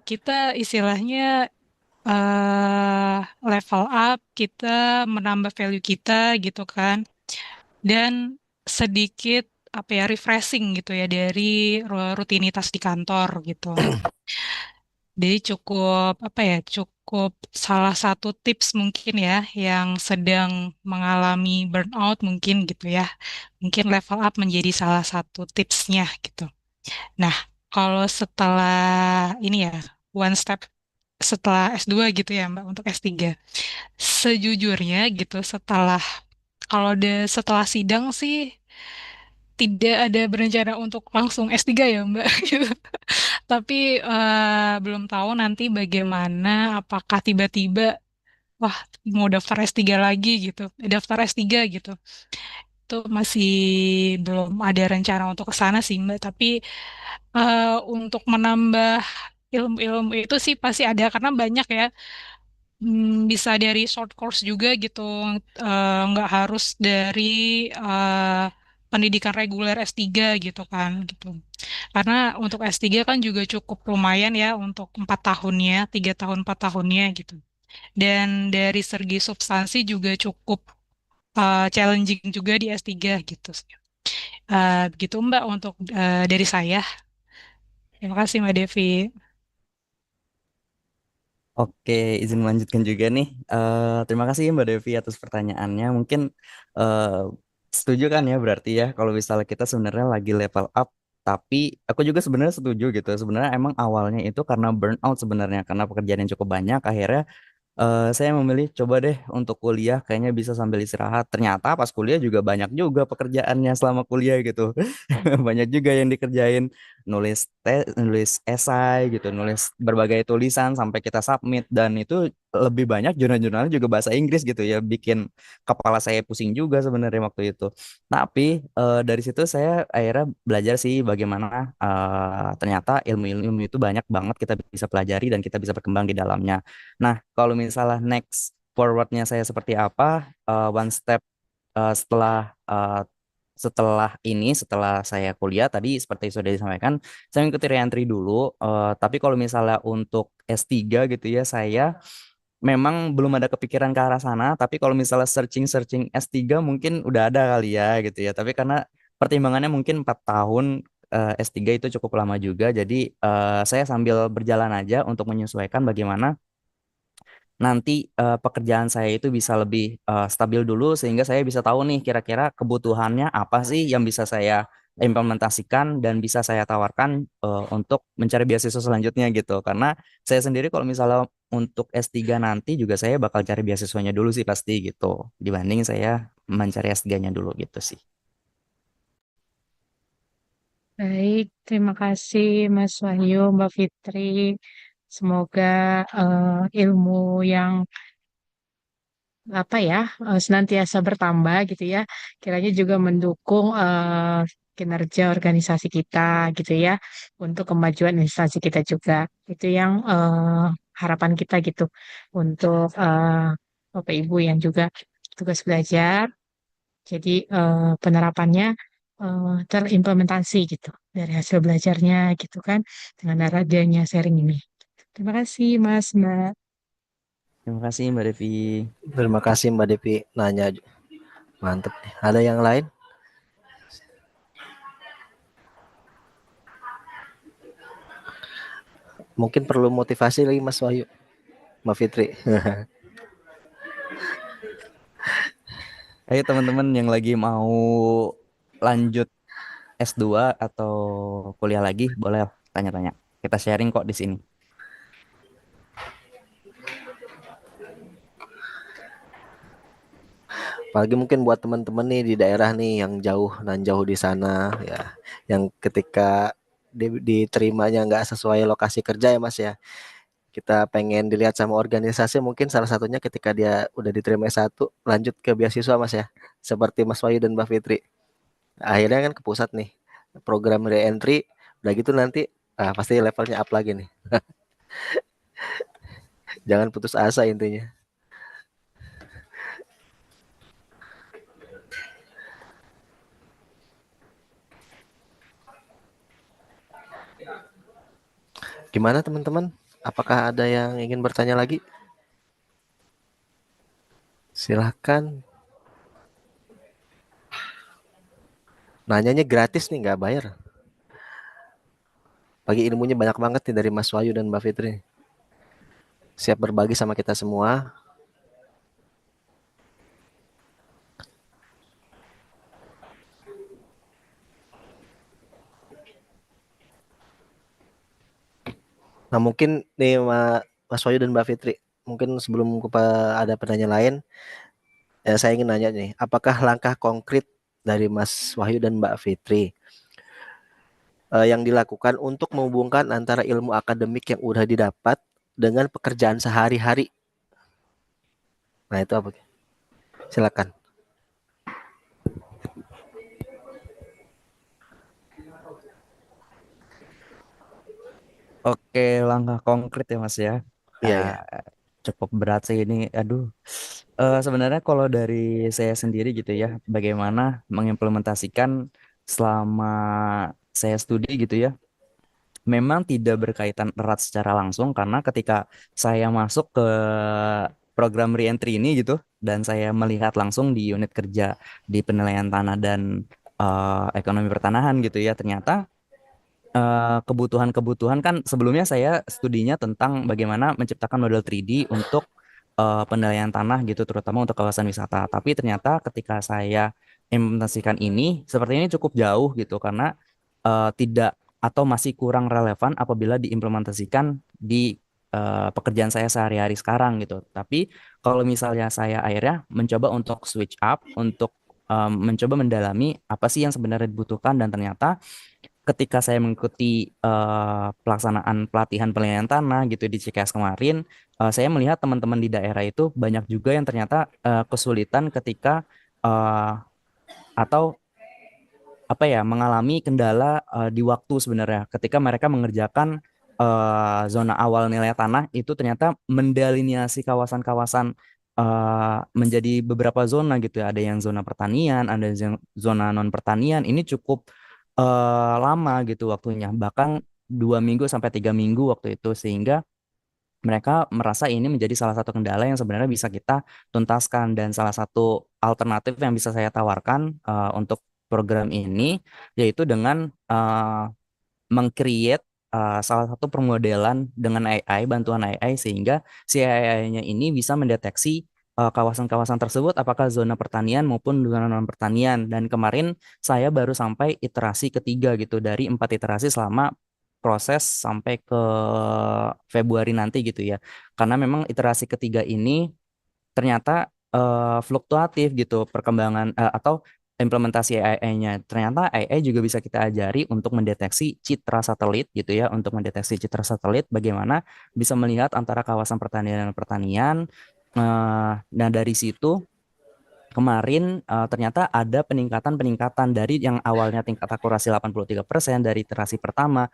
kita istilahnya level up, kita menambah value kita gitu kan. Dan sedikit apa ya refreshing gitu ya dari rutinitas di kantor gitu. Jadi cukup apa ya cukup salah satu tips mungkin ya yang sedang mengalami burnout mungkin gitu ya. Mungkin level up menjadi salah satu tipsnya gitu. Nah, kalau setelah ini ya one step setelah S2 gitu ya Mbak untuk S3. Sejujurnya gitu setelah sidang sih tidak ada berencana untuk langsung S3 ya Mbak gitu. Tapi belum tahu nanti bagaimana apakah tiba-tiba wah mau daftar S3 lagi gitu. Daftar S3 gitu. Itu masih belum ada rencana untuk ke sana sih Mbak, tapi untuk menambah ilmu-ilmu itu sih pasti ada karena banyak ya. Bisa dari short course juga gitu, nggak harus dari pendidikan reguler S3 gitu kan gitu. Karena untuk S3 kan juga cukup lumayan ya untuk 4 tahunnya, 3 tahun 4 tahunnya gitu. Dan dari segi substansi juga cukup challenging juga di S3 gitu sih. Begitu Mbak untuk dari saya. Terima kasih Mbak Devi. Oke, izin melanjutkan juga nih. Terima kasih Mbak Devi atas pertanyaannya. Mungkin eh, setuju kan ya berarti ya kalau misalnya kita sebenarnya lagi level up, tapi aku juga sebenarnya setuju gitu. Sebenarnya emang awalnya itu karena burnout sebenarnya karena pekerjaan yang cukup banyak. Akhirnya saya memilih coba deh untuk kuliah kayaknya bisa sambil istirahat. Ternyata pas kuliah juga banyak juga pekerjaannya selama kuliah gitu. Banyak juga yang dikerjain, nulis esai gitu, nulis berbagai tulisan sampai kita submit dan itu lebih banyak jurnal-jurnalnya juga bahasa Inggris gitu ya, bikin kepala saya pusing juga sebenarnya waktu itu. Tapi dari situ saya akhirnya belajar sih bagaimana ternyata ilmu-ilmu itu banyak banget kita bisa pelajari dan kita bisa berkembang di dalamnya. Nah, kalau misalnya next forwardnya saya seperti apa, one step setelah saya kuliah tadi seperti sudah disampaikan, saya mengikuti reentry dulu. Tapi kalau misalnya untuk S3 gitu ya, saya memang belum ada kepikiran ke arah sana. Tapi kalau misalnya searching-searching S3 mungkin udah ada kali ya gitu ya. Tapi karena pertimbangannya mungkin 4 tahun, S3 itu cukup lama juga. Jadi saya sambil berjalan aja untuk menyesuaikan bagaimana nanti pekerjaan saya itu bisa lebih stabil dulu sehingga saya bisa tahu nih kira-kira kebutuhannya apa sih yang bisa saya implementasikan dan bisa saya tawarkan untuk mencari beasiswa selanjutnya gitu. Karena saya sendiri kalau misalnya untuk S3 nanti juga saya bakal cari beasiswanya dulu sih pasti gitu. Dibanding saya mencari S3-nya dulu gitu sih. Baik, terima kasih Mas Wahyu, Mbak Fitri. Semoga ilmu yang apa ya senantiasa bertambah gitu ya. Kiranya juga mendukung kinerja organisasi kita gitu ya untuk kemajuan instansi kita juga. Itu yang harapan kita gitu untuk Bapak Ibu yang juga tugas belajar. Jadi penerapannya terimplementasi gitu dari hasil belajarnya gitu kan dengan adanya sharing ini. Terima kasih Mas Mbak. Terima kasih Mbak Devi. Terima kasih Mbak Devi nanya. Mantep nih. Ada yang lain? Mungkin perlu motivasi lagi Mas Wahyu, Mbak Fitri. Ayo teman-teman yang lagi mau lanjut S2 atau kuliah lagi boleh tanya-tanya. Kita sharing kok di sini. Apalagi mungkin buat teman-teman nih di daerah nih yang jauh dan jauh di sana ya, yang ketika diterimanya nggak sesuai lokasi kerja ya Mas ya. Kita pengen dilihat sama organisasi mungkin salah satunya ketika dia udah diterima S1 lanjut ke beasiswa Mas ya. Seperti Mas Wahyu dan Mbak Fitri. Akhirnya kan ke pusat nih. Program re-entry udah gitu nanti pasti levelnya up lagi nih. Jangan putus asa intinya. Gimana teman-teman? Apakah ada yang ingin bertanya lagi? Silahkan. Nanyanya gratis nih, nggak bayar. Pagi ilmunya banyak banget nih dari Mas Wahyu dan Mbak Fitri. Siap berbagi sama kita semua. Nah mungkin nih Mas Wahyu dan Mbak Fitri, mungkin sebelum ada pertanyaan lain, saya ingin nanya nih, apakah langkah konkret dari Mas Wahyu dan Mbak Fitri yang dilakukan untuk menghubungkan antara ilmu akademik yang udah didapat dengan pekerjaan sehari-hari? Nah itu apa? Silakan. Oke, langkah konkret ya Mas ya. Iya, Ah, iya. cukup berat sih ini. Aduh. Sebenarnya kalau dari saya sendiri gitu ya, bagaimana mengimplementasikan selama saya studi gitu ya, memang tidak berkaitan erat secara langsung karena ketika saya masuk ke program reentry ini gitu dan saya melihat langsung di unit kerja di penilaian tanah dan ekonomi pertanahan gitu ya, ternyata kebutuhan-kebutuhan kan sebelumnya saya studinya tentang bagaimana menciptakan model 3D untuk penilaian tanah gitu, terutama untuk kawasan wisata. Tapi ternyata ketika saya implementasikan ini, seperti ini cukup jauh gitu karena tidak atau masih kurang relevan apabila diimplementasikan di pekerjaan saya sehari-hari sekarang gitu. Tapi kalau misalnya saya akhirnya mencoba untuk switch up, untuk mencoba mendalami apa sih yang sebenarnya dibutuhkan dan ternyata ketika saya mengikuti pelaksanaan pelatihan penilaian tanah gitu di CKS kemarin, saya melihat teman-teman di daerah itu banyak juga yang ternyata kesulitan ketika eh, atau apa ya mengalami kendala di waktu sebenarnya ketika mereka mengerjakan zona awal nilai tanah itu ternyata mendelineasi kawasan-kawasan menjadi beberapa zona gitu ya. Ada yang zona pertanian, ada yang zona non pertanian. Ini cukup lama gitu waktunya, bahkan 2 minggu sampai 3 minggu waktu itu sehingga mereka merasa ini menjadi salah satu kendala yang sebenarnya bisa kita tuntaskan dan salah satu alternatif yang bisa saya tawarkan untuk program ini yaitu dengan meng-create salah satu permodelan dengan AI, bantuan AI sehingga si AI-nya ini bisa mendeteksi kawasan-kawasan tersebut apakah zona pertanian maupun zona non pertanian dan kemarin saya baru sampai iterasi ketiga gitu dari 4 iterasi selama proses sampai ke Februari nanti gitu ya. Karena memang iterasi ketiga ini ternyata fluktuatif gitu perkembangan atau implementasi AI-nya. Ternyata AI juga bisa kita ajari untuk mendeteksi citra satelit gitu ya, untuk mendeteksi citra satelit bagaimana bisa melihat antara kawasan pertanian dan pertanian. Nah dari situ kemarin ternyata ada peningkatan-peningkatan dari yang awalnya tingkat akurasi 83% dari iterasi pertama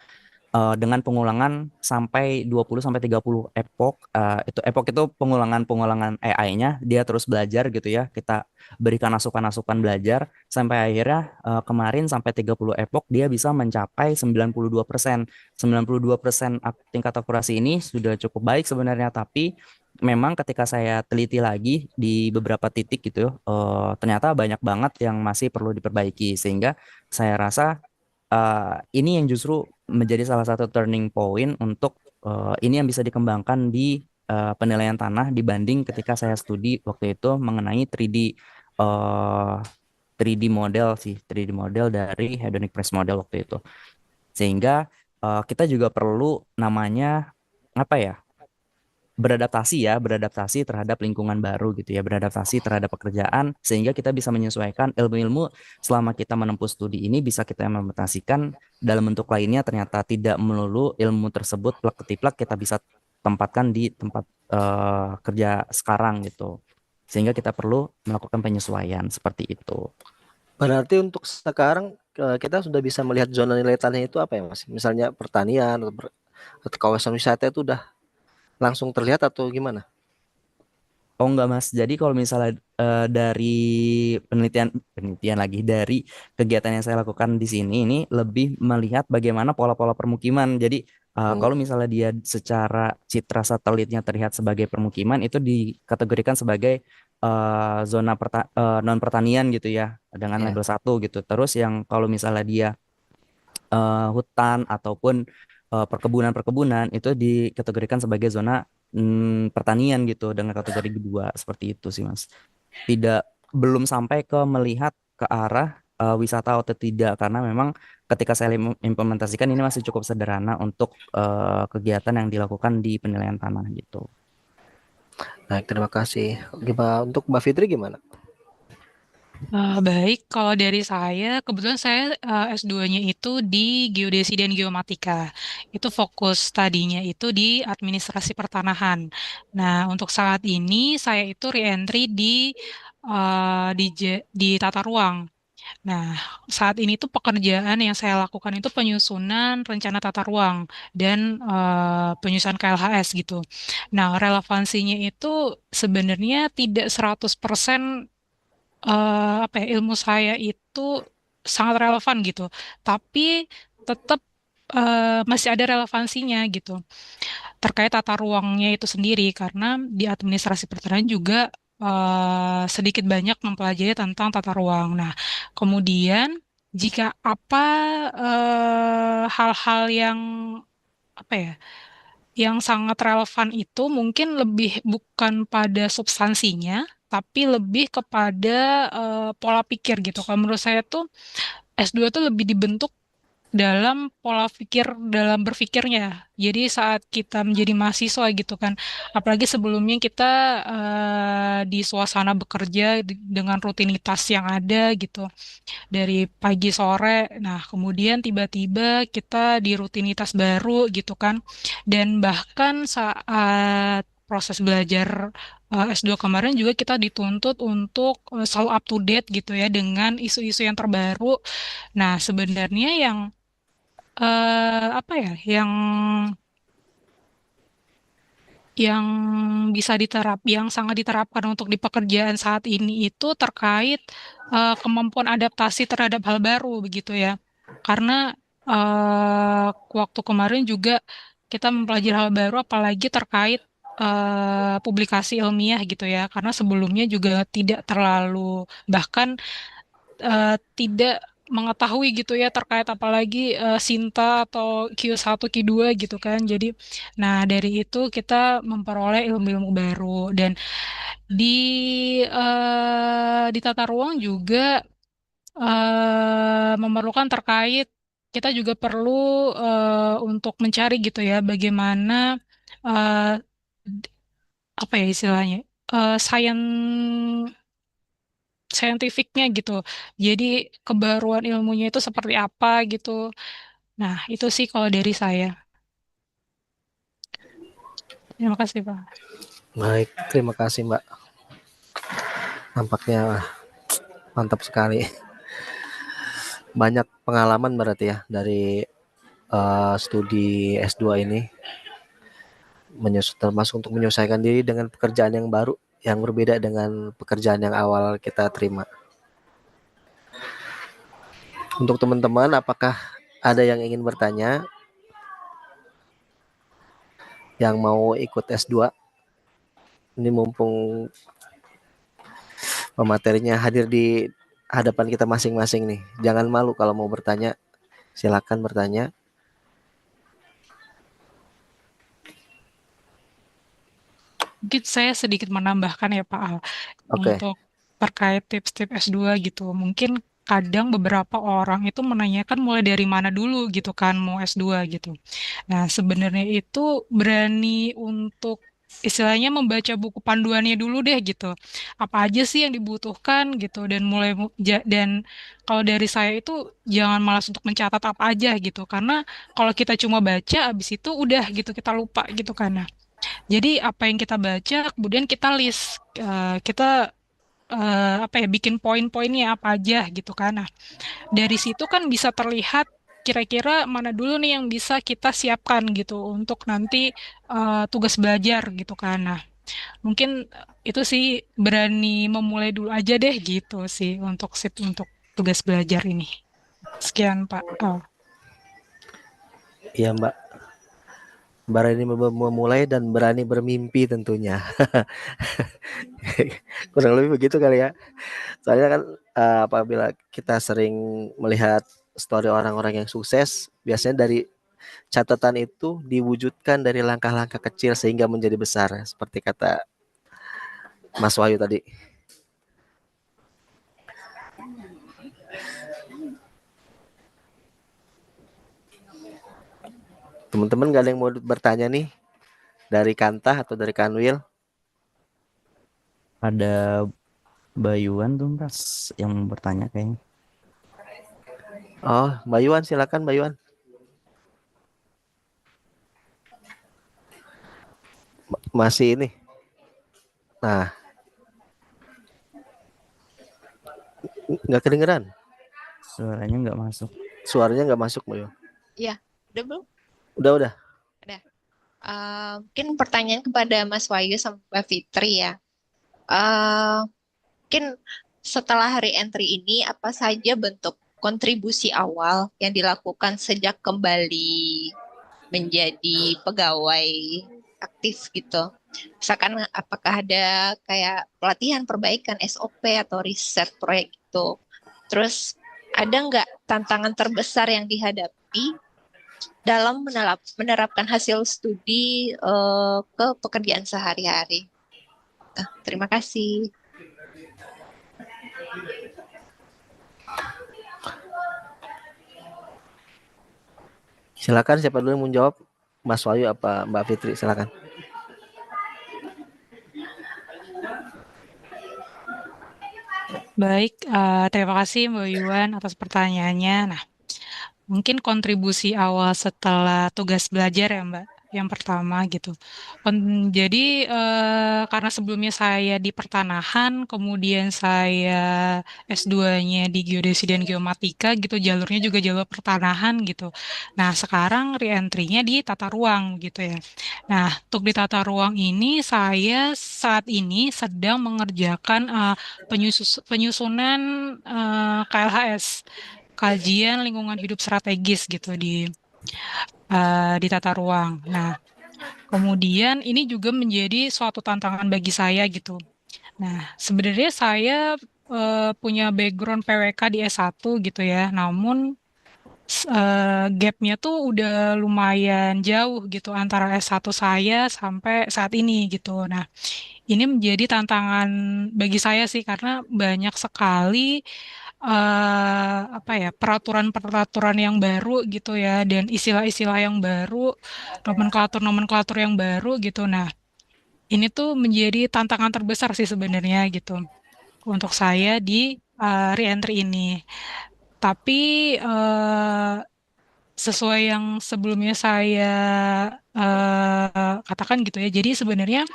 dengan pengulangan sampai 20 sampai 30 epoch. Itu epoch itu pengulangan-pengulangan AI-nya, dia terus belajar gitu ya. Kita berikan asupan-asupan belajar sampai akhirnya kemarin sampai 30 epoch dia bisa mencapai 92%. 92% tingkat akurasi ini sudah cukup baik sebenarnya, tapi memang ketika saya teliti lagi di beberapa titik gitu, ternyata banyak banget yang masih perlu diperbaiki sehingga saya rasa ini yang justru menjadi salah satu turning point untuk ini yang bisa dikembangkan di penilaian tanah dibanding ketika saya studi waktu itu mengenai 3D 3D model sih 3D model dari hedonic press model waktu itu sehingga kita juga perlu namanya apa ya beradaptasi terhadap lingkungan baru gitu ya, beradaptasi terhadap pekerjaan sehingga kita bisa menyesuaikan ilmu-ilmu selama kita menempuh studi ini bisa kita implementasikan dalam bentuk lainnya ternyata tidak melulu ilmu tersebut plak ketiplak kita bisa tempatkan di tempat kerja sekarang gitu. Sehingga kita perlu melakukan penyesuaian seperti itu. Berarti untuk sekarang kita sudah bisa melihat zona nilai tanah itu apa ya Mas? Misalnya pertanian atau kawasan wisata itu udah langsung terlihat atau gimana? Oh enggak Mas, jadi kalau misalnya dari penelitian penelitian lagi dari kegiatan yang saya lakukan di sini ini lebih melihat bagaimana pola-pola permukiman. Jadi kalau misalnya dia secara citra satelitnya terlihat sebagai permukiman itu dikategorikan sebagai zona non pertanian gitu ya dengan Ya. label 1 gitu. Terus yang kalau misalnya dia hutan ataupun perkebunan-perkebunan itu dikategorikan sebagai zona pertanian gitu dengan kategori kedua seperti itu sih Mas. Tidak belum sampai ke melihat ke arah wisata atau tidak karena memang ketika saya implementasikan ini masih cukup sederhana untuk kegiatan yang dilakukan di penilaian tanah gitu. Baik, terima kasih. Gimana untuk Mbak Fitri gimana? Baik, kalau dari saya, kebetulan saya S2-nya itu di Geodesi dan Geomatika. Itu fokus tadinya itu di administrasi pertanahan. Nah, untuk saat ini saya itu reentry di tata ruang. Nah, saat ini tuh pekerjaan yang saya lakukan itu penyusunan rencana tata ruang dan penyusunan KLHS gitu. Nah, relevansinya itu sebenarnya tidak 100% apa ya, ilmu saya itu sangat relevan gitu. Tapi tetap masih ada relevansinya gitu terkait tata ruangnya itu sendiri karena di administrasi pertanian juga sedikit banyak mempelajari tentang tata ruang. Nah, kemudian jika apa hal-hal yang apa ya, yang sangat relevan itu mungkin lebih bukan pada substansinya, tapi lebih kepada pola pikir gitu. Kalau menurut saya tuh S2 tuh lebih dibentuk dalam pola pikir, dalam berpikirnya. Jadi saat kita menjadi mahasiswa gitu kan, apalagi sebelumnya kita di suasana bekerja dengan rutinitas yang ada gitu, dari pagi sore. Nah, kemudian tiba-tiba kita di rutinitas baru gitu kan, dan bahkan saat proses belajar S2 kemarin juga kita dituntut untuk selalu up to date gitu ya dengan isu-isu yang terbaru. Nah, sebenarnya yang apa ya, yang bisa yang sangat diterapkan untuk di pekerjaan saat ini itu terkait kemampuan adaptasi terhadap hal baru begitu ya. Karena waktu kemarin juga kita mempelajari hal baru apalagi terkait publikasi ilmiah gitu ya. Karena sebelumnya juga tidak terlalu bahkan tidak mengetahui gitu ya terkait apalagi Sinta atau Q1 Q2 gitu kan. Jadi nah dari itu kita memperoleh ilmu-ilmu baru dan di di tata ruang juga memerlukan terkait kita juga perlu untuk mencari gitu ya bagaimana eh, apa ya istilahnya saintifiknya gitu. Jadi kebaruan ilmunya itu seperti apa gitu. Nah, itu sih kalau dari saya. Terima kasih, Pak. Baik, terima kasih Mbak. Nampaknya mantap sekali. Banyak pengalaman berarti ya dari studi S2 ini, termasuk untuk menyesuaikan diri dengan pekerjaan yang baru, yang berbeda dengan pekerjaan yang awal kita terima. Untuk teman-teman, apakah ada yang ingin bertanya, yang mau ikut S2? Ini mumpung pematerinya hadir di hadapan kita masing-masing nih. Jangan malu kalau mau bertanya, silakan bertanya. Mungkin saya sedikit menambahkan ya, Pak Al, Oke, untuk terkait tips-tips S2 gitu. Mungkin kadang beberapa orang itu menanyakan mulai dari mana dulu gitu kan mau S2 gitu. Nah, sebenarnya itu berani untuk istilahnya membaca buku panduannya dulu deh gitu. Apa aja sih yang dibutuhkan gitu dan dan kalau dari saya itu jangan malas untuk mencatat apa aja gitu karena kalau kita cuma baca abis itu udah gitu kita lupa gitu kan. Nah, jadi apa yang kita baca kemudian kita list kita apa ya bikin poin-poinnya apa aja gitu kan. Nah, dari situ kan bisa terlihat kira-kira mana dulu nih yang bisa kita siapkan gitu untuk nanti tugas belajar gitu kan. Nah, mungkin itu sih berani memulai dulu aja deh gitu sih untuk tugas belajar ini. Sekian Pak. Oh. iya Mbak. Berani memulai dan berani bermimpi tentunya. Kurang lebih begitu kali ya. Soalnya kan apabila kita sering melihat story orang-orang yang sukses, biasanya dari catatan itu diwujudkan dari langkah-langkah kecil sehingga menjadi besar, seperti kata Mas Wahyu tadi. Teman-teman gak ada yang mau bertanya nih dari Kantah atau dari Kanwil? Ada Bayuan tuh Mas yang bertanya kayaknya. Oh, Mbak Yuan, silakan Mbak Yuan. Masih ini. Nah, nggak kedengeran. Suaranya nggak masuk. Suaranya nggak masuk, Mbak Yo. Ya, udah belum? Udah. Udah. Mungkin pertanyaan kepada Mas Wahyu sama Mbak Fitri ya. Eh, Mungkin setelah hari entry ini, apa saja bentuk kontribusi awal yang dilakukan sejak kembali menjadi pegawai aktif gitu? Misalkan apakah ada kayak pelatihan perbaikan SOP atau riset proyek gitu. Terus ada nggak tantangan terbesar yang dihadapi dalam menerapkan hasil studi ke pekerjaan sehari-hari? Terima kasih. Silakan, siapa dulu yang mau jawab? Mas Wahyu apa Mbak Fitri? Silakan. Baik, terima kasih Mbak Yuan atas pertanyaannya. Nah, mungkin kontribusi awal setelah tugas belajar ya Mbak, yang pertama gitu. Jadi karena sebelumnya saya di pertanahan, kemudian saya S2-nya di geodesi dan geomatika gitu, jalurnya juga jalur pertanahan gitu. Nah, sekarang re-entry-nya di tata ruang gitu ya. Nah, untuk di tata ruang ini saya saat ini sedang mengerjakan penyusunan KLHS, kajian lingkungan hidup strategis gitu di tata ruang. Nah, kemudian ini juga menjadi suatu tantangan bagi saya gitu. Nah, sebenarnya saya punya background PWK di S1 gitu ya, namun gapnya tuh udah lumayan jauh gitu antara S1 saya sampai saat ini gitu. Nah, ini menjadi tantangan bagi saya sih karena banyak sekali apa ya peraturan-peraturan yang baru gitu ya dan istilah-istilah yang baru, nomenklatur-nomenklatur yang baru gitu. Nah, ini tuh menjadi tantangan terbesar sih sebenarnya gitu untuk saya di re-entry ini. Tapi sesuai yang sebelumnya saya katakan gitu ya. Jadi sebenarnya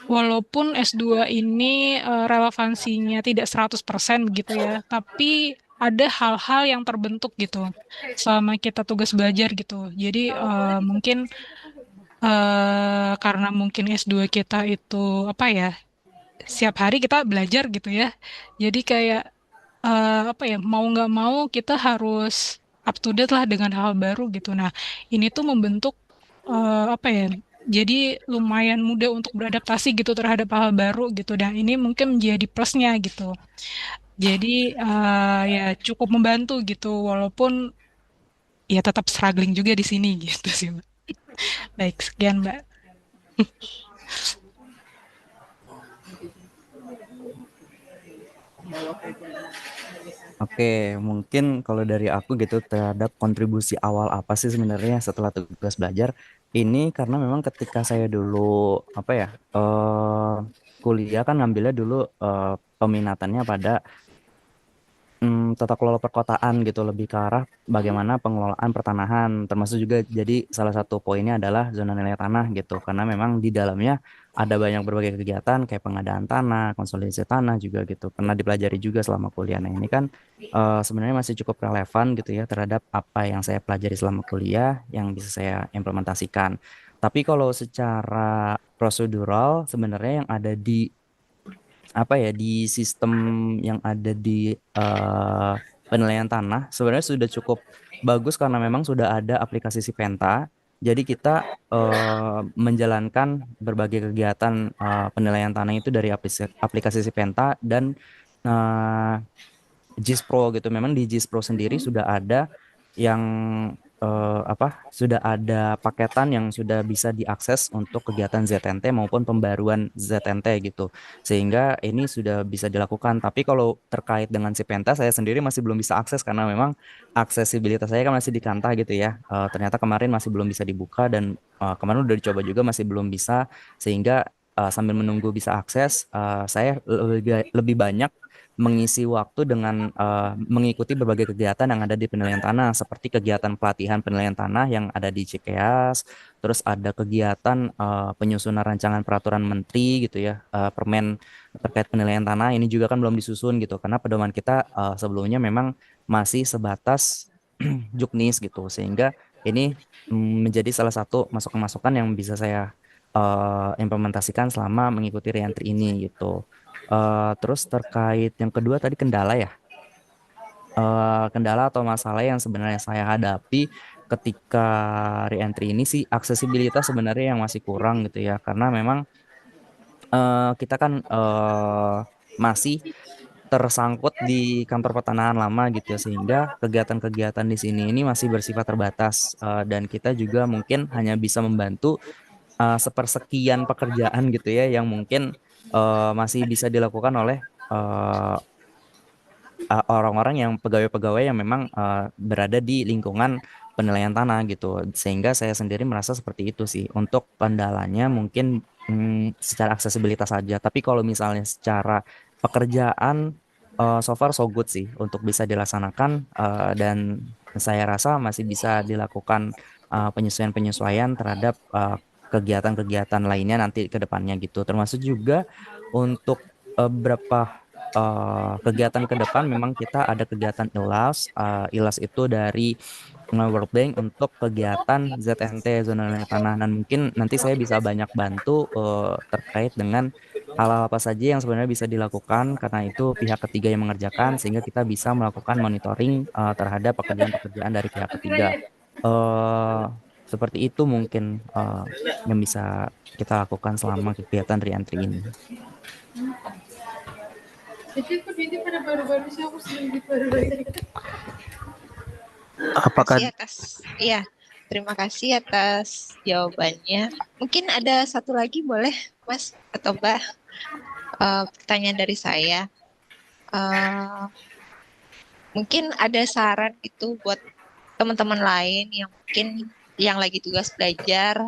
walaupun S2 ini relevansinya tidak 100% gitu ya, tapi ada hal-hal yang terbentuk gitu selama kita tugas belajar gitu. Jadi mungkin karena mungkin S2 kita itu apa ya, setiap hari kita belajar gitu ya. Jadi kayak apa ya, mau nggak mau kita harus up to date lah dengan hal baru gitu. Nah, ini tuh membentuk apa ya, jadi lumayan mudah untuk beradaptasi gitu terhadap hal baru gitu. Dan ini mungkin menjadi plusnya gitu. Jadi ya cukup membantu gitu, walaupun ya tetap struggling juga di sini gitu sih, Mbak. Baik, sekian Mbak. Oke, mungkin kalau dari aku gitu terhadap kontribusi awal apa sih sebenarnya setelah tugas belajar ini, karena memang ketika saya dulu apa ya kuliah kan ngambilnya dulu peminatannya pada tata kelola perkotaan gitu, lebih ke arah bagaimana pengelolaan pertanahan, termasuk juga jadi salah satu poinnya adalah zona nilai tanah gitu, karena memang di dalamnya ada banyak berbagai kegiatan kayak pengadaan tanah, konsolidasi tanah juga gitu, pernah dipelajari juga selama kuliah. Nah ini kan sebenarnya masih cukup relevan gitu ya terhadap apa yang saya pelajari selama kuliah yang bisa saya implementasikan. Tapi kalau secara prosedural sebenarnya yang ada di apa ya di sistem yang ada di penilaian tanah sebenarnya sudah cukup bagus karena memang sudah ada aplikasi Sipenta. Jadi kita menjalankan berbagai kegiatan penilaian tanah itu dari aplikasi Sipenta dan JIS Pro gitu. Memang di JIS Pro sendiri sudah ada yang sudah ada paketan yang sudah bisa diakses untuk kegiatan ZNT maupun pembaruan ZNT gitu. Sehingga ini sudah bisa dilakukan. Tapi kalau terkait dengan Sipenta saya sendiri masih belum bisa akses karena memang aksesibilitas saya kan masih di Kanta gitu ya. Ternyata kemarin masih belum bisa dibuka dan kemarin udah dicoba juga masih belum bisa, sehingga sambil menunggu bisa akses saya lebih banyak mengisi waktu dengan mengikuti berbagai kegiatan yang ada di penilaian tanah, seperti kegiatan pelatihan penilaian tanah yang ada di Cikeas, terus ada kegiatan penyusunan rancangan peraturan menteri gitu ya, permen terkait penilaian tanah ini juga kan belum disusun gitu, karena pedoman kita sebelumnya memang masih sebatas juknis gitu, sehingga ini menjadi salah satu masukan-masukan yang bisa saya implementasikan selama mengikuti reentry ini gitu. Terus terkait yang kedua tadi kendala ya. Kendala atau masalah yang sebenarnya saya hadapi ketika reentry ini sih aksesibilitas sebenarnya yang masih kurang gitu ya, karena memang kita kan masih tersangkut di kantor pertanahan lama gitu ya, sehingga kegiatan-kegiatan di sini ini masih bersifat terbatas, dan kita juga mungkin hanya bisa membantu sepersekian pekerjaan gitu ya yang mungkin masih bisa dilakukan oleh eh, orang-orang yang pegawai-pegawai yang memang berada di lingkungan penilaian tanah gitu. Sehingga saya sendiri merasa seperti itu sih. Untuk kendalanya mungkin secara aksesibilitas saja. Tapi kalau misalnya secara pekerjaan so far so good sih untuk bisa dilaksanakan, dan saya rasa masih bisa dilakukan penyesuaian-penyesuaian terhadap kegiatan-kegiatan lainnya nanti ke depannya gitu. Termasuk juga untuk beberapa kegiatan ke depan memang kita ada kegiatan ILAS. ILAS itu dari World Bank untuk kegiatan ZNT zona nilai tanah, dan mungkin nanti saya bisa banyak bantu terkait dengan hal-hal apa saja yang sebenarnya bisa dilakukan karena itu pihak ketiga yang mengerjakan, sehingga kita bisa melakukan monitoring terhadap pekerjaan-pekerjaan dari pihak ketiga. Eh, Seperti itu mungkin yang bisa kita lakukan selama kegiatan reentry ini. Apakah Iya, terima kasih atas jawabannya. Mungkin ada satu lagi boleh, Mas atau Mbak, pertanyaan dari saya. Eh, Mungkin ada saran itu buat teman-teman lain yang mungkin yang lagi tugas belajar,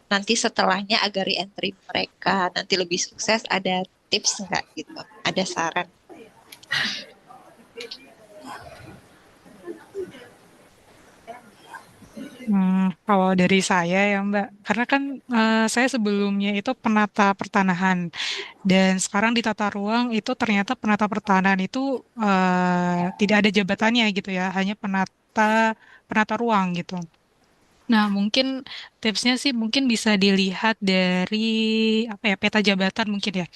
nanti setelahnya agar reentry mereka nanti lebih sukses, ada tips nggak gitu? Ada saran? Kalau dari saya ya Mbak, karena kan saya sebelumnya itu penata pertanahan dan sekarang di tata ruang itu ternyata penata pertanahan itu tidak ada jabatannya gitu ya, hanya penata penata ruang gitu. Nah, mungkin tipsnya sih mungkin bisa dilihat dari apa ya peta jabatan mungkin ya.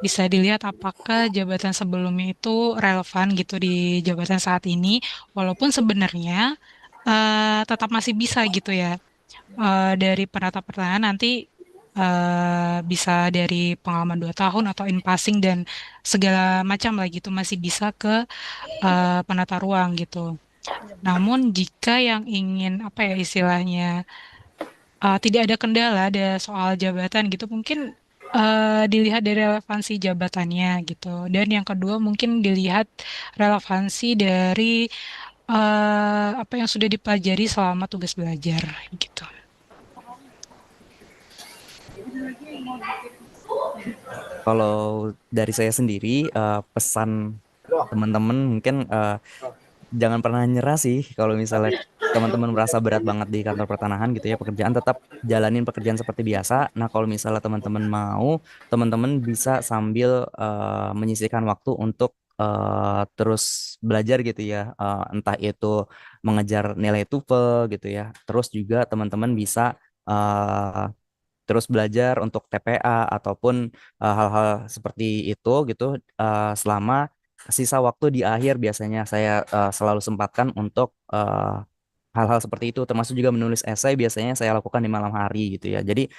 Bisa dilihat apakah jabatan sebelumnya itu relevan gitu di jabatan saat ini, walaupun sebenarnya tetap masih bisa gitu ya. Dari penata pertanahan nanti bisa dari pengalaman 2 tahun atau in passing dan segala macam lah gitu masih bisa ke penata ruang gitu. Namun jika yang ingin apa ya istilahnya tidak ada kendala ada soal jabatan gitu mungkin dilihat dari relevansi jabatannya gitu. Dan yang kedua mungkin dilihat relevansi dari apa yang sudah dipelajari selama tugas belajar gitu. Kalau dari saya sendiri, pesan teman-teman mungkin jangan pernah nyerah sih. Kalau misalnya teman-teman merasa berat banget di kantor pertanahan gitu ya pekerjaan, tetap jalanin pekerjaan seperti biasa. Nah kalau misalnya teman-teman mau, teman-teman bisa sambil menyisihkan waktu untuk terus belajar gitu ya. Entah itu mengejar nilai TOEFL gitu ya. Terus juga teman-teman bisa eh, terus belajar untuk TPA ataupun hal-hal seperti itu gitu, selama sisa waktu di akhir biasanya saya selalu sempatkan untuk hal-hal seperti itu, termasuk juga menulis esai biasanya saya lakukan di malam hari gitu ya. Jadi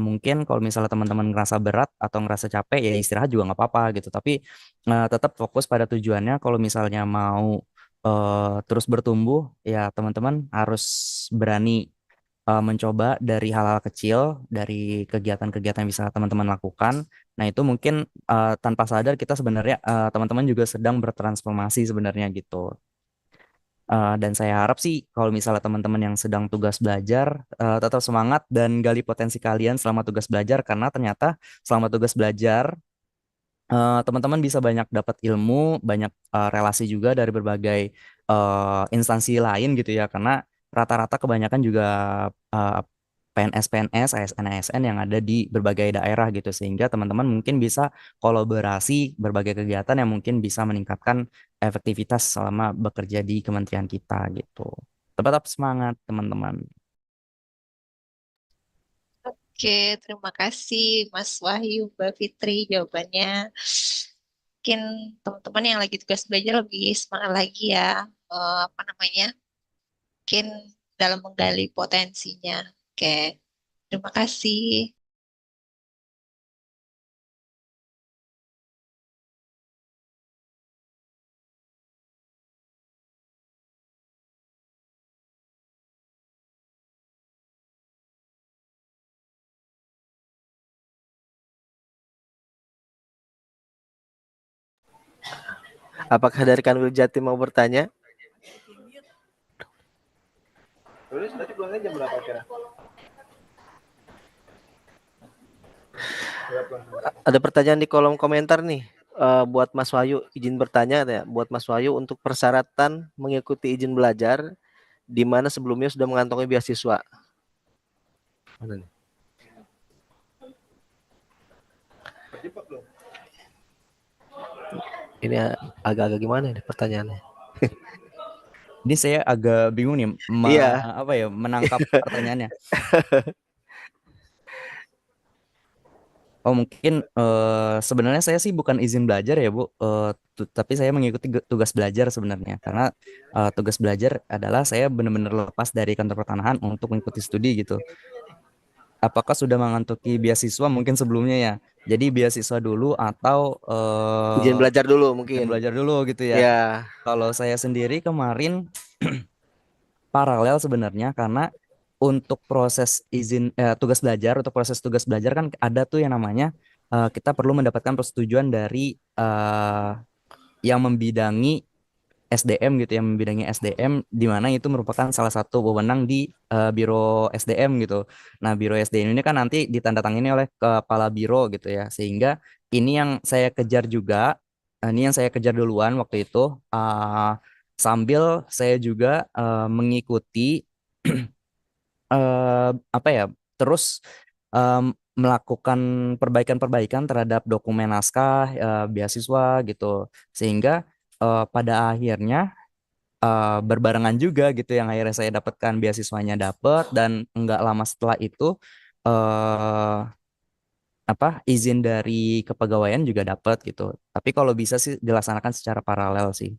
mungkin kalau misalnya teman-teman ngerasa berat atau ngerasa capek ya istirahat juga nggak apa-apa gitu, tapi tetap fokus pada tujuannya. Kalau misalnya mau terus bertumbuh ya teman-teman harus berani mencoba dari hal-hal kecil, dari kegiatan-kegiatan yang bisa teman-teman lakukan. Nah, itu mungkin tanpa sadar kita sebenarnya teman-teman juga sedang bertransformasi sebenarnya gitu. Dan saya harap sih kalau misalnya teman-teman yang sedang tugas belajar tetap semangat dan gali potensi kalian selama tugas belajar, karena ternyata selama tugas belajar teman-teman bisa banyak dapat ilmu, banyak relasi juga dari berbagai instansi lain gitu ya, karena rata-rata kebanyakan juga uh, PNS-PNS, ASN-ASN yang ada di berbagai daerah gitu, sehingga teman-teman mungkin bisa kolaborasi berbagai kegiatan yang mungkin bisa meningkatkan efektivitas selama bekerja di kementerian kita gitu. Tetap semangat teman-teman. Oke, terima kasih Mas Wahyu, Mbak Fitri jawabannya. Mungkin teman-teman yang lagi tugas belajar lebih semangat lagi ya. Apa namanya? Mungkin dalam menggali potensinya. Oke, terima kasih. Apakah dari Kanwil Jatim mau bertanya? Ada pertanyaan di kolom komentar nih. Buat Mas Wahyu, izin bertanya ya, buat Mas Wahyu untuk persyaratan mengikuti izin belajar di mana sebelumnya sudah mengantongi beasiswa. Mana nih? Ini agak-agak gimana nih pertanyaannya? Ini saya agak bingung nih Iya. menangkap pertanyaannya. Oh mungkin sebenarnya saya sih bukan izin belajar ya Bu, tapi saya mengikuti tugas belajar sebenarnya, karena tugas belajar adalah saya benar-benar lepas dari kantor pertanahan untuk mengikuti studi gitu. Apakah sudah mengantongi beasiswa mungkin sebelumnya ya? Jadi beasiswa dulu atau Izin belajar dulu izin mungkin. belajar dulu gitu ya? Ya. Kalau saya sendiri kemarin paralel sebenarnya, karena untuk proses tugas belajar, untuk proses tugas belajar kan ada tuh yang namanya kita perlu mendapatkan persetujuan dari yang membidangi SDM gitu, yang membidangi SDM, di mana itu merupakan salah satu wewenang di Biro SDM gitu. Nah, Biro SDM ini kan nanti ditandatangani oleh kepala biro gitu ya, sehingga ini yang saya kejar juga, ini yang saya kejar duluan waktu itu, sambil saya juga mengikuti apa ya, terus melakukan perbaikan-perbaikan terhadap dokumen naskah beasiswa gitu, sehingga pada akhirnya berbarengan juga gitu yang akhirnya saya dapatkan beasiswanya dapet, dan nggak lama setelah itu eh izin dari kepegawaian juga dapet gitu. Tapi kalau bisa sih dilaksanakan secara paralel sih.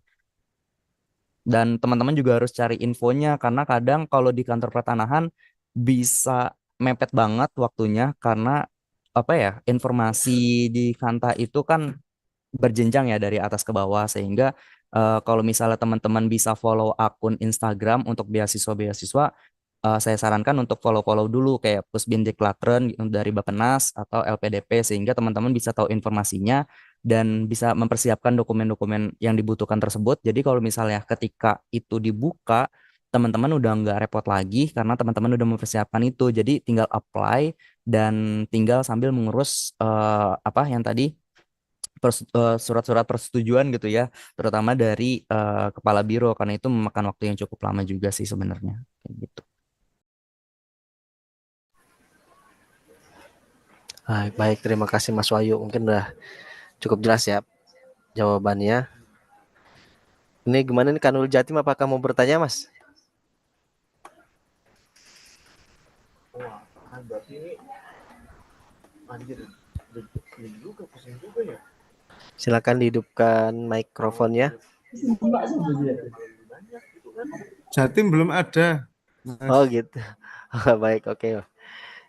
Dan teman-teman juga harus cari infonya, karena kadang kalau di kantor pertanahan bisa mepet banget waktunya, karena informasi di Kanta itu kan berjenjang ya dari atas ke bawah, sehingga kalau misalnya teman-teman bisa follow akun Instagram untuk beasiswa-beasiswa, saya sarankan untuk follow-follow dulu kayak Pusbindiklatren dari Bappenas atau LPDP, sehingga teman-teman bisa tahu informasinya dan bisa mempersiapkan dokumen-dokumen yang dibutuhkan tersebut. Jadi kalau misalnya ketika itu dibuka, teman-teman udah nggak repot lagi karena teman-teman udah mempersiapkan itu. Jadi tinggal apply dan tinggal sambil mengurus yang tadi surat-surat persetujuan gitu ya, terutama dari kepala biro, karena itu memakan waktu yang cukup lama juga sih sebenarnya kayak gitu. Baik, terima kasih Mas Wahyu. Mungkin udah cukup jelas ya jawabannya. Ini gimana nih Kanwil Jatim, apakah mau bertanya Mas? Silakan dihidupkan mikrofonnya. Jatim belum ada. Oh gitu. Baik, oke.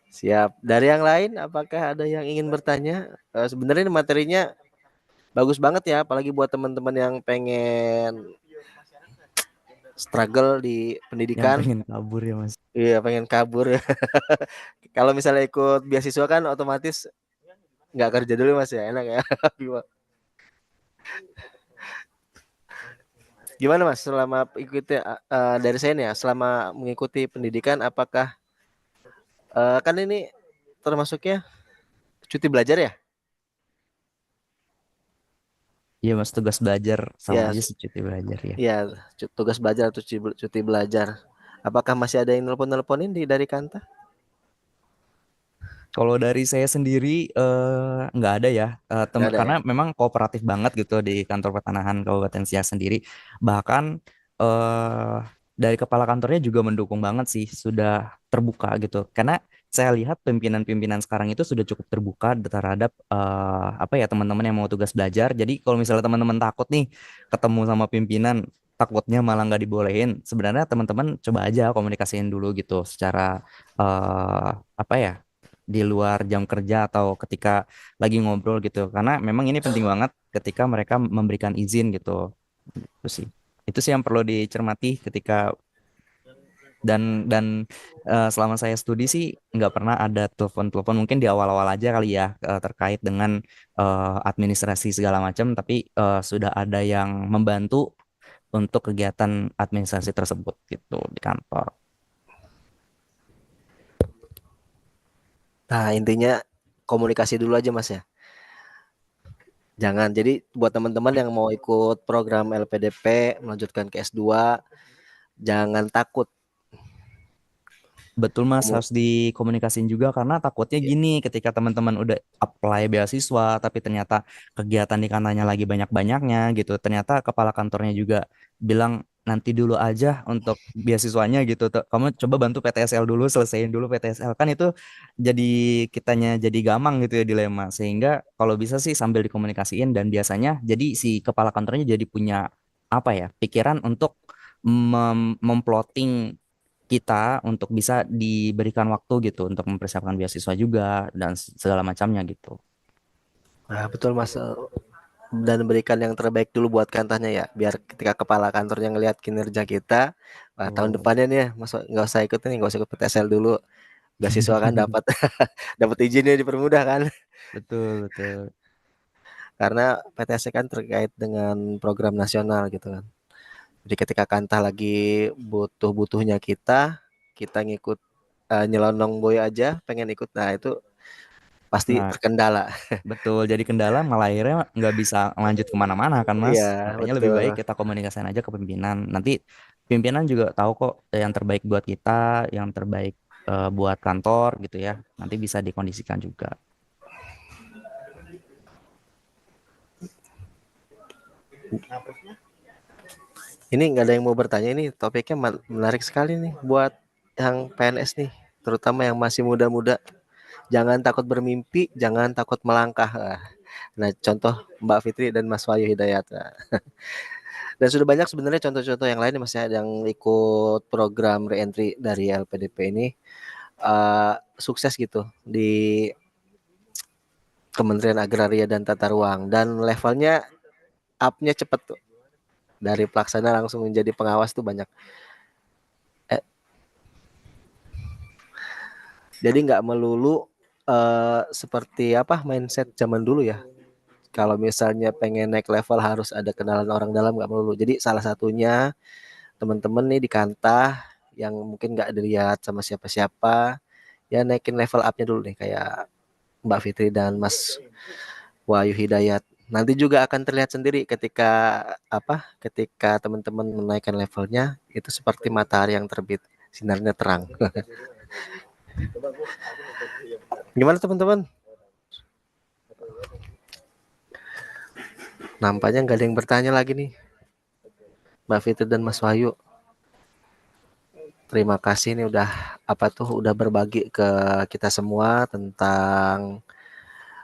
Siap. Dari yang lain, apakah ada yang ingin bertanya? Sebenarnya ini materinya bagus banget ya, apalagi buat teman-teman yang pengen struggle di pendidikan. Yang pengen kabur ya Mas. Iya, pengen kabur. Kalau misalnya ikut beasiswa kan otomatis nggak kerja dulu Mas ya, enak ya. Gimana Mas selama ikuti dari saya nih ya, selama mengikuti pendidikan, apakah kan ini termasuknya cuti belajar ya? Iya Mas, tugas belajar sama Ya, aja sih cuti belajar ya. ya tugas belajar atau cuti belajar. Apakah masih ada yang nelpon-nelponin dari Kanta? Kalau dari saya sendiri nggak ada ya, Nggak ada ya? karena memang kooperatif banget gitu di kantor pertanahan Kabupaten Siak sendiri. Bahkan eh, dari kepala kantornya juga mendukung banget sih, sudah terbuka gitu. Karena saya lihat pimpinan-pimpinan sekarang itu sudah cukup terbuka terhadap apa ya, teman-teman yang mau tugas belajar. Jadi kalau misalnya teman-teman takut nih ketemu sama pimpinan, takutnya malah nggak dibolehin. Sebenarnya teman-teman coba aja komunikasiin dulu gitu secara apa ya, di luar jam kerja atau ketika lagi ngobrol gitu, karena memang ini penting banget ketika mereka memberikan izin gitu. Itu sih yang perlu dicermati ketika, dan selama saya studi sih nggak pernah ada telepon-telepon, mungkin di awal-awal aja kali ya, terkait dengan administrasi segala macam, tapi sudah ada yang membantu untuk kegiatan administrasi tersebut gitu di kantor. Nah, intinya komunikasi dulu aja Mas ya. Jangan. Jadi buat teman-teman yang mau ikut program LPDP melanjutkan ke S2, jangan takut. Betul Mas, Kamu harus dikomunikasin juga karena takutnya ya, gini, ketika teman-teman udah apply beasiswa tapi ternyata kegiatan di kantornya lagi banyak-banyaknya gitu. Ternyata kepala kantornya juga bilang nanti dulu aja untuk beasiswanya gitu. Kamu coba bantu PTSL dulu, selesaiin dulu PTSL. Kan itu jadi kitanya jadi gamang gitu ya, dilema. Sehingga kalau bisa sih sambil dikomunikasiin, dan biasanya jadi si kepala kantornya jadi punya apa ya, pikiran untuk memplotting kita untuk bisa diberikan waktu gitu untuk mempersiapkan beasiswa juga dan segala macamnya gitu. nah, betul Mas. Dan berikan yang terbaik dulu buat kantornya ya, biar ketika kepala kantornya ngelihat kinerja kita, wah tahun Tuh. depannya nih Mas nggak usah ikut nih, nggak usah ikut PTSL dulu, beasiswa kan dapat dapat izinnya dipermudah kan, Betul, betul. karena PTSL kan terkait dengan program nasional gitu kan. Jadi ketika Kanta lagi butuh-butuhnya kita, kita ngikut nyelonong boy aja, pengen ikut, nah itu pasti Nah, terkendala. betul. Jadi kendala malah akhirnya nggak bisa lanjut kemana-mana kan, Mas. Iya Makanya lebih betul. baik kita komunikasiin aja ke pimpinan. Nanti pimpinan juga tahu kok yang terbaik buat kita, yang terbaik buat kantor gitu ya. Nanti bisa dikondisikan juga. Ini nggak ada yang mau bertanya, ini topiknya menarik sekali nih buat yang PNS nih, terutama yang masih muda-muda. Jangan takut bermimpi, jangan takut melangkah. Nah, contoh Mbak Fitri dan Mas Wahyu Hidayat. Nah, dan sudah banyak sebenarnya contoh-contoh yang lain Mas ya, yang ikut program reentry dari LPDP ini sukses gitu di Kementerian Agraria dan Tata Ruang, dan levelnya up-nya cepet tuh. Dari pelaksana langsung menjadi pengawas tuh banyak. Jadi nggak melulu seperti apa mindset zaman dulu ya. Kalau misalnya pengen naik level harus ada kenalan orang dalam, nggak melulu. Jadi salah satunya teman-teman nih di Kanta yang mungkin nggak dilihat sama siapa-siapa, ya naikin level up-nya dulu nih kayak Mbak Fitri dan Mas Wahyu Hidayat. Nanti juga akan terlihat sendiri ketika ketika teman-teman menaikkan levelnya itu seperti matahari yang terbit, sinarnya terang. Gimana teman-teman? Nampaknya nggak ada yang bertanya lagi nih, Mbak Fitri dan Mas Wahyu. Terima kasih nih udah berbagi ke kita semua tentang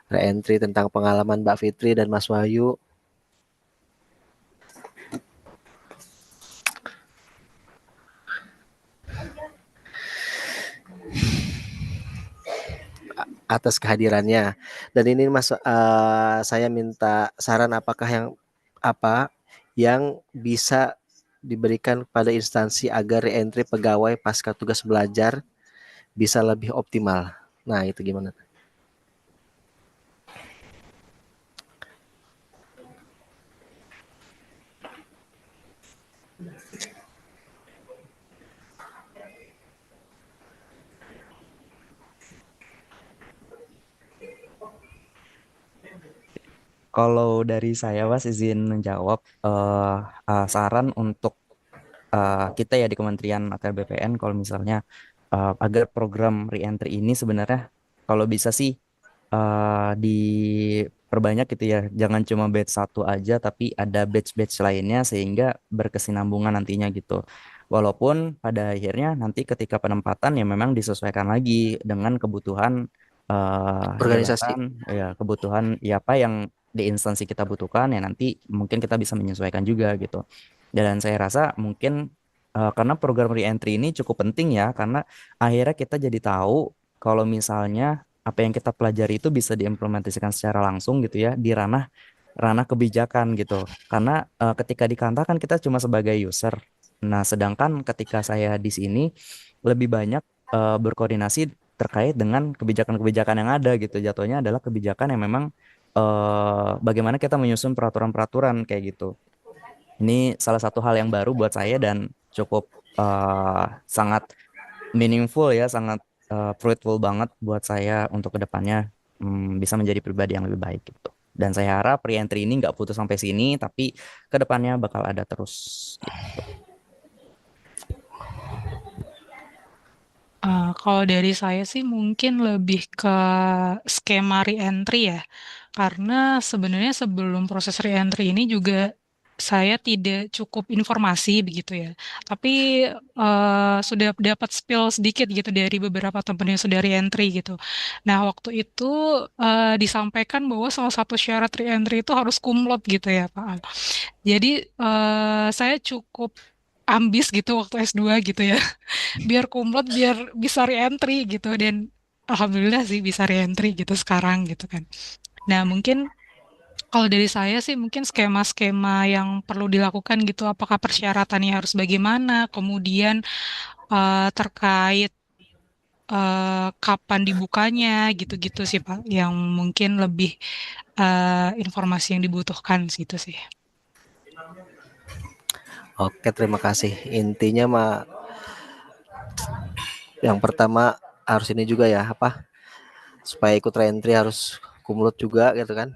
reentry, tentang pengalaman Mbak Fitri dan Mas Wahyu. Atas kehadirannya. Dan ini Mas, saya minta saran apa yang bisa diberikan pada instansi agar reentry pegawai pasca tugas belajar bisa lebih optimal. Nah, itu gimana? Kalau dari saya, Mas, izin menjawab, saran untuk kita ya di Kementerian atau BPN, kalau misalnya agar program reentry ini sebenarnya kalau bisa sih diperbanyak gitu ya. Jangan cuma batch satu aja, tapi ada batch-batch lainnya sehingga berkesinambungan nantinya gitu. Walaupun pada akhirnya nanti ketika penempatan ya memang disesuaikan lagi dengan kebutuhan Organisasi. jabatan, ya kebutuhan ya apa yang di instansi kita butuhkan ya nanti mungkin kita bisa menyesuaikan juga gitu. Dan saya rasa mungkin karena program re-entry ini cukup penting ya karena akhirnya kita jadi tahu kalau misalnya apa yang kita pelajari itu bisa diimplementasikan secara langsung gitu ya di ranah ranah kebijakan gitu. Karena ketika di kantor kan kita cuma sebagai user. Nah, sedangkan ketika saya di sini lebih banyak berkoordinasi terkait dengan kebijakan-kebijakan yang ada gitu. Jatuhnya adalah kebijakan yang memang bagaimana kita menyusun peraturan-peraturan kayak gitu. Ini salah satu hal yang baru buat saya dan cukup sangat meaningful ya, sangat fruitful banget buat saya untuk kedepannya bisa menjadi pribadi yang lebih baik gitu. Dan saya harap re-entry ini nggak putus sampai sini, tapi kedepannya bakal ada terus gitu. Kalau dari saya sih mungkin lebih ke skema re-entry ya. Karena sebenarnya sebelum proses re-entry ini juga saya tidak cukup informasi begitu ya. Tapi sudah dapat spill sedikit gitu dari beberapa teman yang sudah re-entry gitu. Nah, waktu itu disampaikan bahwa salah satu syarat re-entry itu harus kumlot gitu ya, Pak Al. Jadi saya cukup ambis gitu waktu S2 gitu ya. Biar kumlot biar bisa re-entry gitu dan alhamdulillah sih bisa re-entry gitu sekarang gitu kan. Nah, mungkin kalau dari saya sih mungkin skema-skema yang perlu dilakukan gitu, apakah persyaratannya harus bagaimana, kemudian terkait kapan dibukanya gitu-gitu sih Pak, yang mungkin lebih informasi yang dibutuhkan gitu sih. Oke, terima kasih. Intinya mah yang pertama harus ini juga ya, apa? Supaya ikut re-entry harus kumlot juga gitu kan.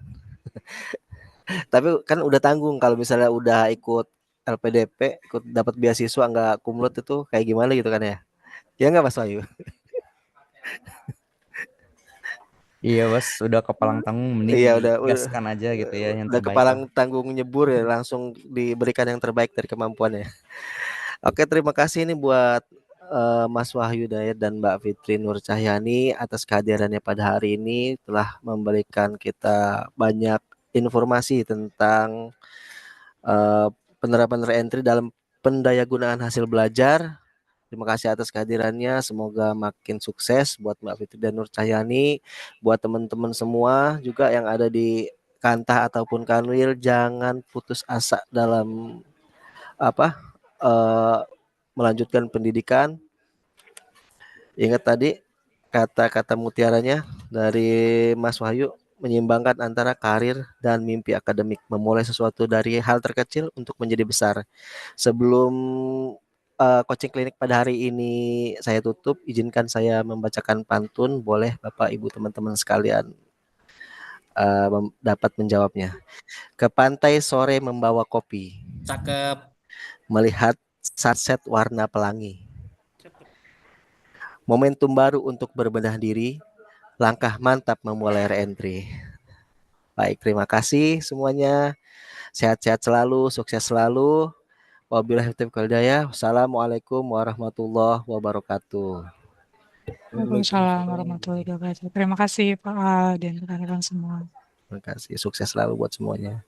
Tapi kan udah tanggung kalau misalnya udah ikut LPDP, ikut dapat beasiswa nggak kumlot itu kayak gimana gitu kan ya? Ya nggak Mas Wahyu? Iya, Bos, sudah kepalang tanggung mending Iya digaskan aja gitu ya yang udah terbaik lah. kepalang tanggung nyebur ya langsung diberikan yang terbaik dari kemampuannya. Oke, terima kasih ini buat Mas Wahyu Dayat dan Mbak Fitri Nur Cahyani atas kehadirannya pada hari ini telah memberikan kita banyak informasi tentang eh, penerapan reentry dalam pendayagunaan hasil belajar. Terima kasih atas kehadirannya. Semoga makin sukses buat Mbak Fitri dan Nur Cahyani, buat teman-teman semua juga yang ada di Kantah ataupun Kanwil, jangan putus asa dalam apa eh, melanjutkan pendidikan. Ingat tadi kata-kata mutiaranya dari Mas Wahyu, menyeimbangkan antara karir dan mimpi akademik, memulai sesuatu dari hal terkecil untuk menjadi besar. Sebelum coaching klinik pada hari ini saya tutup, izinkan saya membacakan pantun, boleh Bapak Ibu teman-teman sekalian dapat menjawabnya. Ke pantai sore membawa kopi, Cakep. melihat sunset warna pelangi. Momentum baru untuk berbenah diri, langkah mantap memulai reentry. Baik, terima kasih semuanya. Sehat-sehat selalu, sukses selalu. Wabillahi taufiq wal hidayah. Wassalamualaikum warahmatullahi wabarakatuh. Waalaikumsalam warahmatullahi wabarakatuh. Terima kasih Pak Al dan rekan-rekan semua. Terima kasih. Sukses selalu buat semuanya.